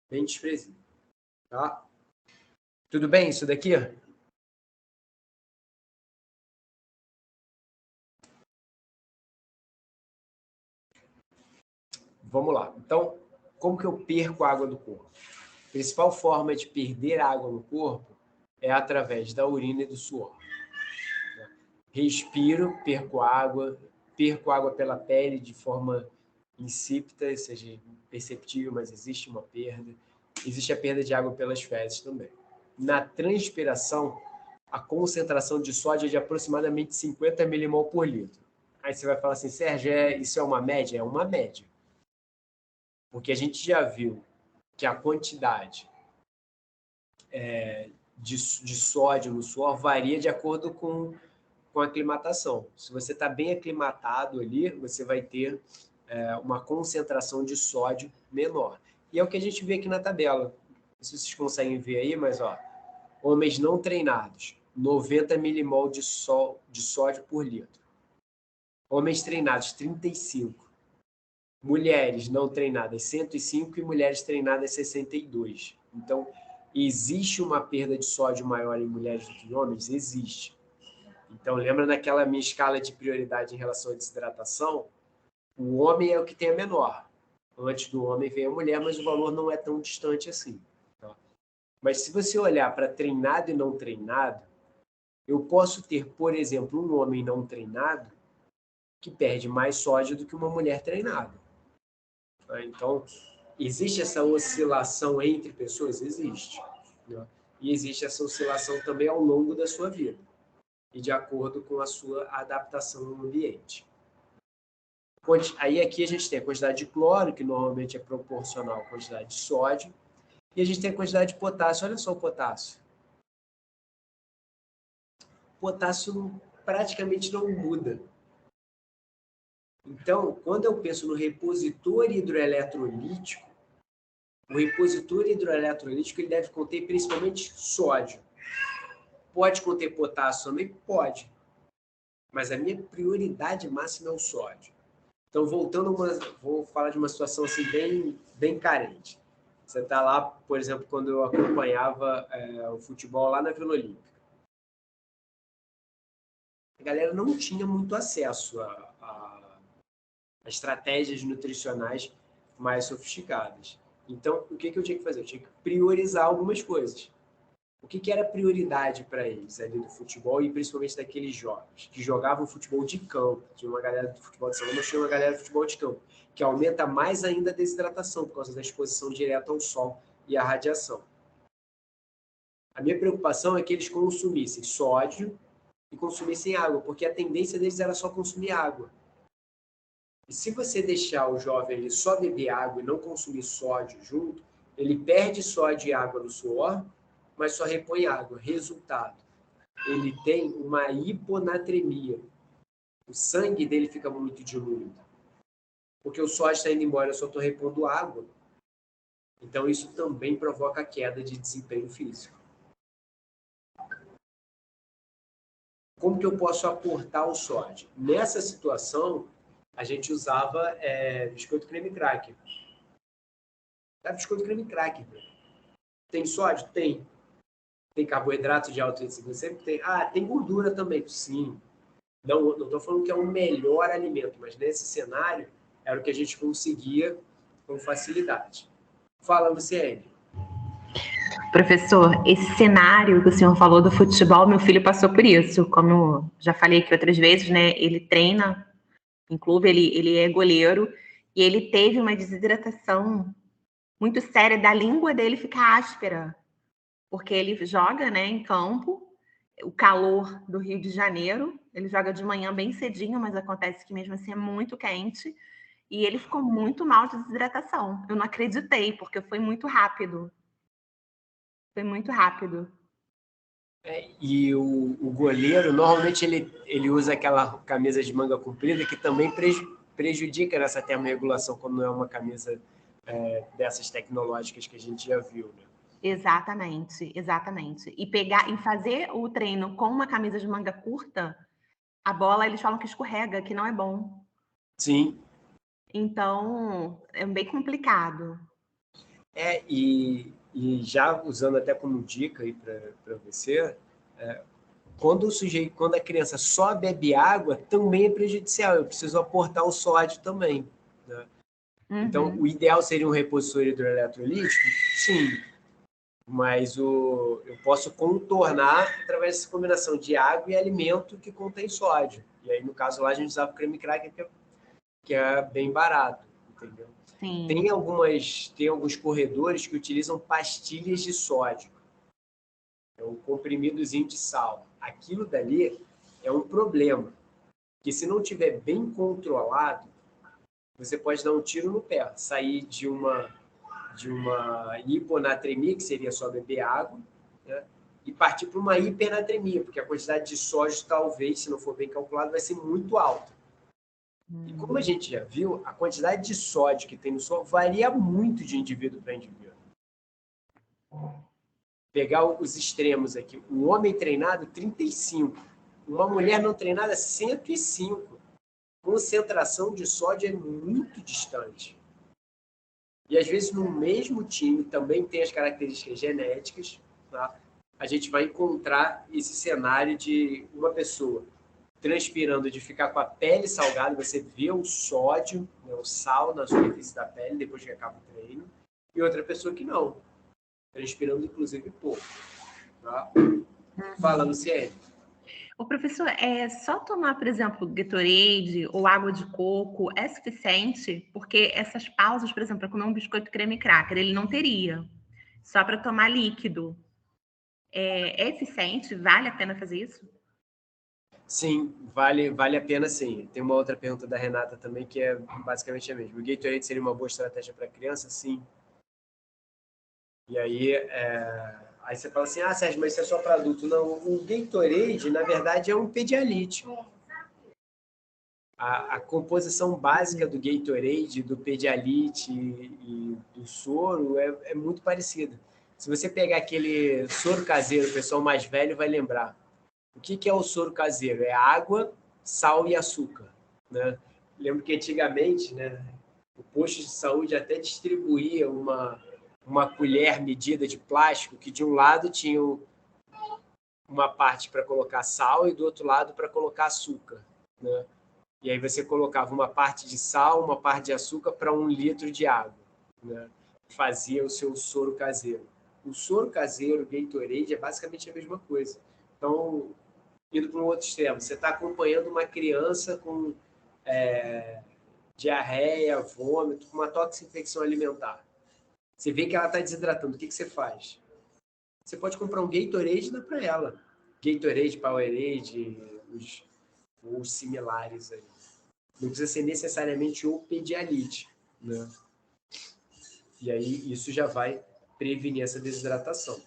Speaker 1: bem desprezível. Tá? Tudo bem isso daqui? Vamos lá. Então, como que eu perco água do corpo? A principal forma de perder água no corpo é através da urina e do suor. Respiro, perco água pela pele de forma insípida, ou seja, imperceptível, mas existe uma perda. Existe a perda de água pelas fezes também. Na transpiração, a concentração de sódio é de aproximadamente 50 milimol por litro. Aí você vai falar assim, Sérgio, isso é uma média? É uma média. Porque a gente já viu que a quantidade de sódio no suor varia de acordo com a aclimatação. Se você está bem aclimatado ali, você vai ter uma concentração de sódio menor. E é o que a gente vê aqui na tabela. Não sei se vocês conseguem ver aí, mas homens não treinados, 90 milimol de sódio por litro. Homens treinados, 35. Mulheres não treinadas, 105, e mulheres treinadas, 62. Então, Existe uma perda de sódio maior em mulheres do que em homens? Existe. Então, lembra daquela minha escala de prioridade em relação à desidratação? O homem é o que tem a menor. Antes do homem vem a mulher, mas o valor não é tão distante assim. Tá? Mas se você olhar para treinado e não treinado, eu posso ter, por exemplo, um homem não treinado que perde mais sódio do que uma mulher treinada. Tá? Então, existe essa oscilação entre pessoas? Existe. Né? E existe essa oscilação também ao longo da sua vida e de acordo com a sua adaptação no ambiente. Aí aqui a gente tem a quantidade de cloro, que normalmente é proporcional à quantidade de sódio, e a gente tem a quantidade de potássio. Olha só o potássio. O potássio praticamente não muda. Então, quando eu penso no repositor hidroeletrolítico, o repositor hidroeletrolítico ele deve conter principalmente sódio. Pode conter potássio também? Pode. Mas a minha prioridade máxima é o sódio. Então, vou falar de uma situação assim bem carente. Você está lá, por exemplo, quando eu acompanhava o futebol lá na Vila Olímpica. A galera não tinha muito acesso a estratégias nutricionais mais sofisticadas. Então, o que eu tinha que fazer? Eu tinha que priorizar algumas coisas. O que era prioridade para eles ali do futebol e principalmente daqueles jovens que jogavam futebol de campo? Tinha uma galera do futebol de salão, mas tinha uma galera do futebol de campo, que aumenta mais ainda a desidratação por causa da exposição direta ao sol e à radiação. A minha preocupação é que eles consumissem sódio e consumissem água, porque a tendência deles era só consumir água. E se você deixar o jovem ele só beber água e não consumir sódio junto, ele perde sódio e água no suor, mas só repõe água. Resultado, ele tem uma hiponatremia. O sangue dele fica muito diluído. Porque o sódio está indo embora, eu só estou repondo água. Então, isso também provoca queda de desempenho físico. Como que eu posso aportar o sódio? Nessa situação, a gente usava biscoito creme cracker. Biscoito creme cracker. Tem sódio? Tem. Tem carboidrato de alto índice glicêmico? Tem. Tem gordura também? Sim. Não estou falando que é o melhor alimento, mas nesse cenário era o que a gente conseguia com facilidade. Fala, Luciene.
Speaker 5: Professor, esse cenário que o senhor falou do futebol, meu filho passou por isso. Como já falei aqui outras vezes, né? Ele treina em clube, ele é goleiro, e ele teve uma desidratação muito séria da língua dele ficar áspera, porque ele joga, né, em campo, o calor do Rio de Janeiro, ele joga de manhã bem cedinho, mas acontece que mesmo assim é muito quente, e ele ficou muito mal de desidratação. Eu não acreditei, porque foi muito rápido. Foi muito rápido.
Speaker 1: E o goleiro, normalmente, ele usa aquela camisa de manga comprida que também prejudica nessa termorregulação quando não é uma camisa dessas tecnológicas que a gente já viu, né?
Speaker 5: Exatamente, exatamente. E fazer o treino com uma camisa de manga curta, a bola, eles falam que escorrega, que não é bom.
Speaker 1: Sim.
Speaker 5: Então, é bem complicado.
Speaker 1: E já usando até como dica aí para você, quando a criança só bebe água, também é prejudicial. Eu preciso aportar o sódio também, né? Uhum. Então, o ideal seria um repositor hidroeletrolítico? Sim. Mas eu posso contornar através dessa combinação de água e alimento que contém sódio. E aí, no caso lá, a gente usava o creme cracker, que é bem barato, entendeu?
Speaker 5: Sim.
Speaker 1: Tem alguns corredores que utilizam pastilhas de sódio. É um comprimidozinho de sal. Aquilo dali é um problema. Porque se não tiver bem controlado, você pode dar um tiro no pé. Sair de uma hiponatremia, que seria só beber água, né? E partir para uma hipernatremia, porque a quantidade de sódio, talvez, se não for bem calculado, vai ser muito alta. E como a gente já viu, a quantidade de sódio que tem no solo varia muito de indivíduo para indivíduo. Pegar os extremos aqui. Um homem treinado, 35. Uma mulher não treinada, 105. Concentração de sódio é muito distante. E, às vezes, no mesmo time, também tem as características genéticas, tá? A gente vai encontrar esse cenário de uma pessoa transpirando de ficar com a pele salgada, você vê o sódio, né, o sal na superfície da pele depois que acaba o treino, e outra pessoa que não, transpirando inclusive pouco. Tá? Fala, Luciene.
Speaker 5: O professor, só tomar, por exemplo, Gatorade ou água de coco é suficiente? Porque essas pausas, por exemplo, para comer um biscoito creme cracker, ele não teria. Só para tomar líquido. É eficiente? Vale a pena fazer isso?
Speaker 1: Sim, vale a pena sim. Tem uma outra pergunta da Renata também, que é basicamente a mesma. O Gatorade seria uma boa estratégia para criança? Sim. E aí, aí você fala assim, Sérgio, mas isso é só para adulto. Não, o Gatorade, na verdade, é um Pedialyte. A composição básica do Gatorade, do Pedialyte e do soro é muito parecida. Se você pegar aquele soro caseiro, o pessoal mais velho vai lembrar. O que é o soro caseiro? É água, sal e açúcar. Né? Lembro que antigamente, né, o posto de saúde até distribuía uma colher medida de plástico que de um lado tinha uma parte para colocar sal e do outro lado para colocar açúcar. Né? E aí você colocava uma parte de sal, uma parte de açúcar para 1 litro de água. Né? Fazia o seu soro caseiro. O soro caseiro, o Gatorade, é basicamente a mesma coisa. Então, indo para um outro extremo, você está acompanhando uma criança com diarreia, vômito, com uma toxinfecção alimentar. Você vê que ela está desidratando. O que você faz? Você pode comprar um Gatorade e dar para ela. Gatorade, Powerade, os similares aí. Não precisa ser necessariamente o Pedialyte, né? E aí isso já vai prevenir essa desidratação.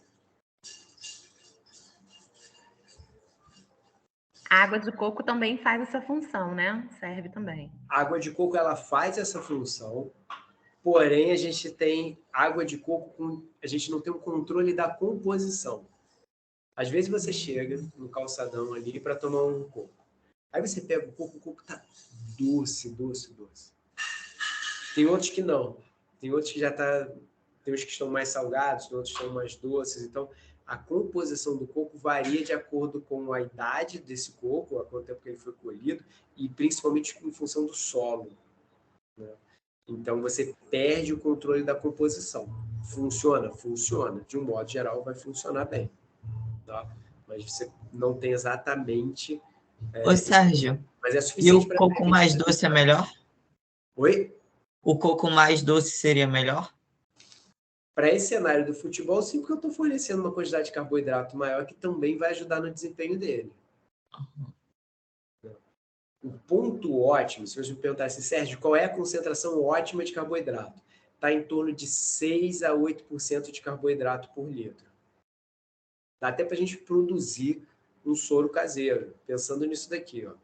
Speaker 5: A água de coco também faz essa função, né? Serve também.
Speaker 1: A água de coco, ela faz essa função, porém a gente tem água de coco, a gente não tem um controle da composição. Às vezes você chega no calçadão ali para tomar um coco. Aí você pega o coco tá doce, doce, doce. Tem outros que não. Tem outros que já tá... Tem uns que estão mais salgados, tem outros que estão mais doces. Então, a composição do coco varia de acordo com a idade desse coco, há quanto tempo que ele foi colhido, e principalmente em função do solo. Né? Então, você perde o controle da composição. Funciona? Funciona. De um modo geral, vai funcionar bem. Tá? Mas você não tem exatamente...
Speaker 2: Ô, Sérgio,
Speaker 1: mas é
Speaker 2: e
Speaker 1: suficiente
Speaker 2: o coco mais doce é melhor?
Speaker 1: Oi?
Speaker 2: O coco mais doce seria melhor?
Speaker 1: Para esse cenário do futebol, sim, porque eu estou fornecendo uma quantidade de carboidrato maior que também vai ajudar no desempenho dele. O ponto ótimo, se você me perguntasse, Sérgio, qual é a concentração ótima de carboidrato? Está em torno de 6 a 8% de carboidrato por litro. Dá até para a gente produzir um soro caseiro, pensando nisso daqui. Ó.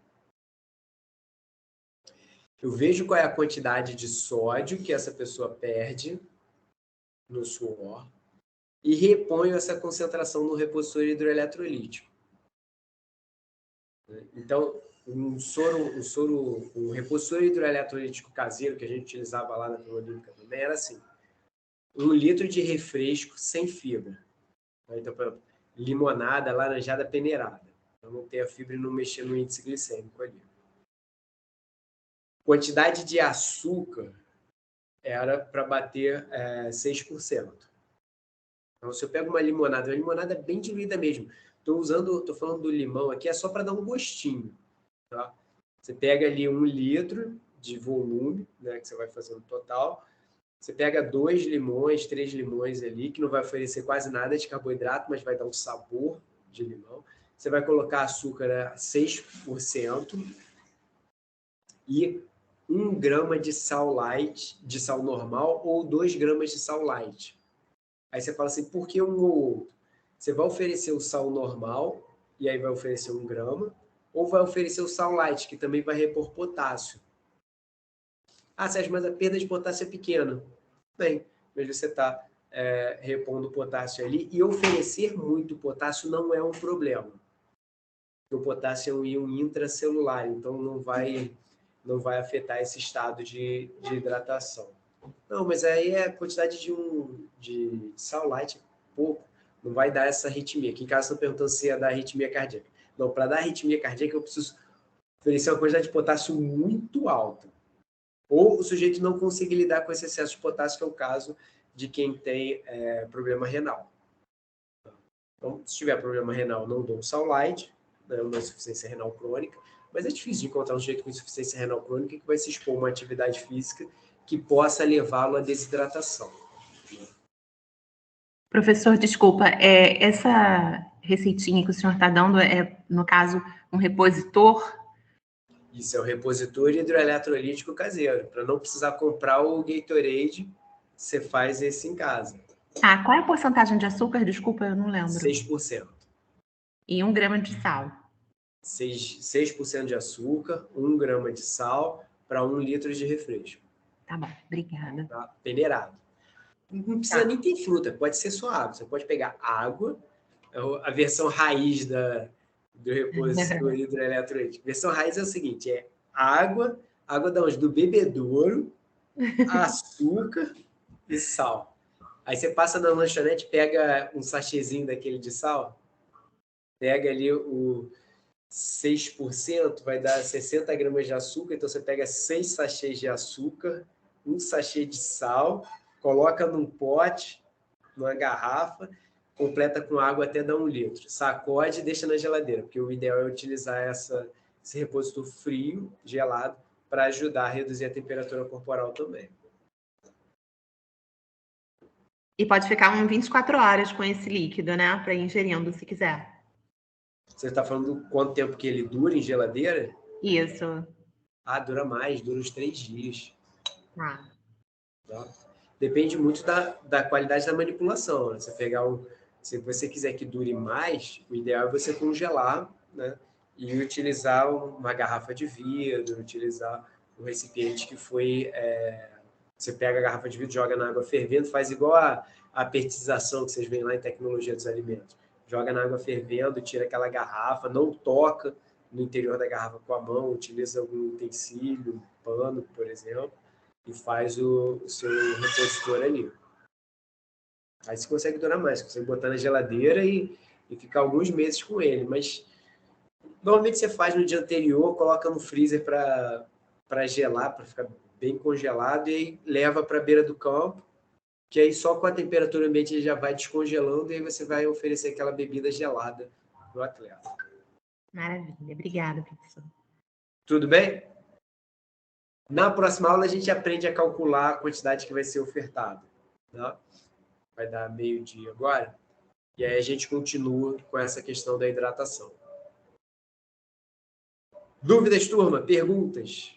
Speaker 1: Eu vejo qual é a quantidade de sódio que essa pessoa perde no suor e reponho essa concentração no repositor hidroeletrolítico. Então, um repositor hidroeletrolítico caseiro que a gente utilizava lá na Vila Olímpica também era assim: 1 litro de refresco sem fibra. Então, por exemplo, limonada, laranjada peneirada. Então, não ter a fibra e não mexer no índice glicêmico ali. Quantidade de açúcar era para bater 6%. Então, se eu pego uma limonada bem diluída mesmo. Estou falando do limão aqui, é só para dar um gostinho. Tá? Você pega ali 1 litro de volume, né, que você vai fazer no total. Você pega 2 limões, 3 limões ali, que não vai oferecer quase nada de carboidrato, mas vai dar um sabor de limão. Você vai colocar açúcar a 6% e 1 grama de sal light, de sal normal, ou 2 gramas de sal light. Aí você fala assim, por que um ou outro? Você vai oferecer o sal normal, e aí vai oferecer 1 grama, ou vai oferecer o sal light, que também vai repor potássio. Sérgio, mas a perda de potássio é pequena. Bem, mas você está repondo potássio ali, e oferecer muito potássio não é um problema. O potássio é um íon intracelular, então não vai afetar esse estado de hidratação. Não, mas aí a quantidade de sal light é pouco. Não vai dar essa arritmia. Aqui em casa estão perguntando se ia dar arritmia cardíaca. Não, para dar arritmia cardíaca eu preciso oferecer uma quantidade de potássio muito alta. Ou o sujeito não consegue lidar com esse excesso de potássio, que é o caso de quem tem problema renal. Então, se tiver problema renal, não dou um sal light, né, uma insuficiência renal crônica, mas é difícil de encontrar um sujeito com insuficiência renal crônica que vai se expor a uma atividade física que possa levá-lo à desidratação.
Speaker 5: Professor, desculpa, essa receitinha que o senhor está dando no caso, um repositor?
Speaker 1: Isso é o repositor hidroeletrolítico caseiro. Para não precisar comprar o Gatorade, você faz esse em casa.
Speaker 5: Ah, qual é a porcentagem de açúcar? Desculpa, eu não lembro.
Speaker 1: 6%.
Speaker 5: E 1 grama de sal.
Speaker 1: 6% de açúcar, 1 grama de sal para 1 litro de refresco.
Speaker 5: Tá bom, obrigada.
Speaker 1: Tá? Peneirado. Não precisa nem ter fruta, pode ser só água. Você pode pegar água, a versão raiz do repositor hidroeletrolítico. A versão raiz é o seguinte, água da onde? Do bebedouro, açúcar e sal. Aí você passa na lanchonete, pega um sachêzinho daquele de sal, pega ali o 6%, vai dar 60 gramas de açúcar, então você pega 6 sachês de açúcar, 1 sachê de sal, coloca num pote, numa garrafa, completa com água até dar 1 litro. Sacode e deixa na geladeira, porque o ideal é utilizar esse repositor frio, gelado, para ajudar a reduzir a temperatura corporal também.
Speaker 5: E pode ficar 24 horas com esse líquido, né? Para ir ingerindo, se quiser.
Speaker 1: Você está falando do quanto tempo que ele dura em geladeira?
Speaker 5: Isso.
Speaker 1: Dura mais, dura uns 3 dias.
Speaker 5: Tá.
Speaker 1: Depende muito da qualidade da manipulação. Né? Se você quiser que dure mais, o ideal é você congelar, né? E utilizar uma garrafa de vidro, utilizar um recipiente que foi... Você pega a garrafa de vidro, joga na água fervendo, faz igual a pertização que vocês veem lá em tecnologia dos alimentos. Joga na água fervendo, tira aquela garrafa, não toca no interior da garrafa com a mão, utiliza algum utensílio, um pano, por exemplo, e faz o seu repositor ali. Aí você consegue durar mais, você consegue botar na geladeira e ficar alguns meses com ele, mas normalmente você faz no dia anterior, coloca no freezer para gelar, para ficar bem congelado, e aí leva para a beira do campo, que aí só com a temperatura ambiente ele já vai descongelando e aí você vai oferecer aquela bebida gelada pro atleta.
Speaker 5: Maravilha, obrigada, professor.
Speaker 1: Tudo bem? Na próxima aula a gente aprende a calcular a quantidade que vai ser ofertada. Né? Vai dar 12:00 agora, e aí a gente continua com essa questão da hidratação. Dúvidas, turma? Perguntas?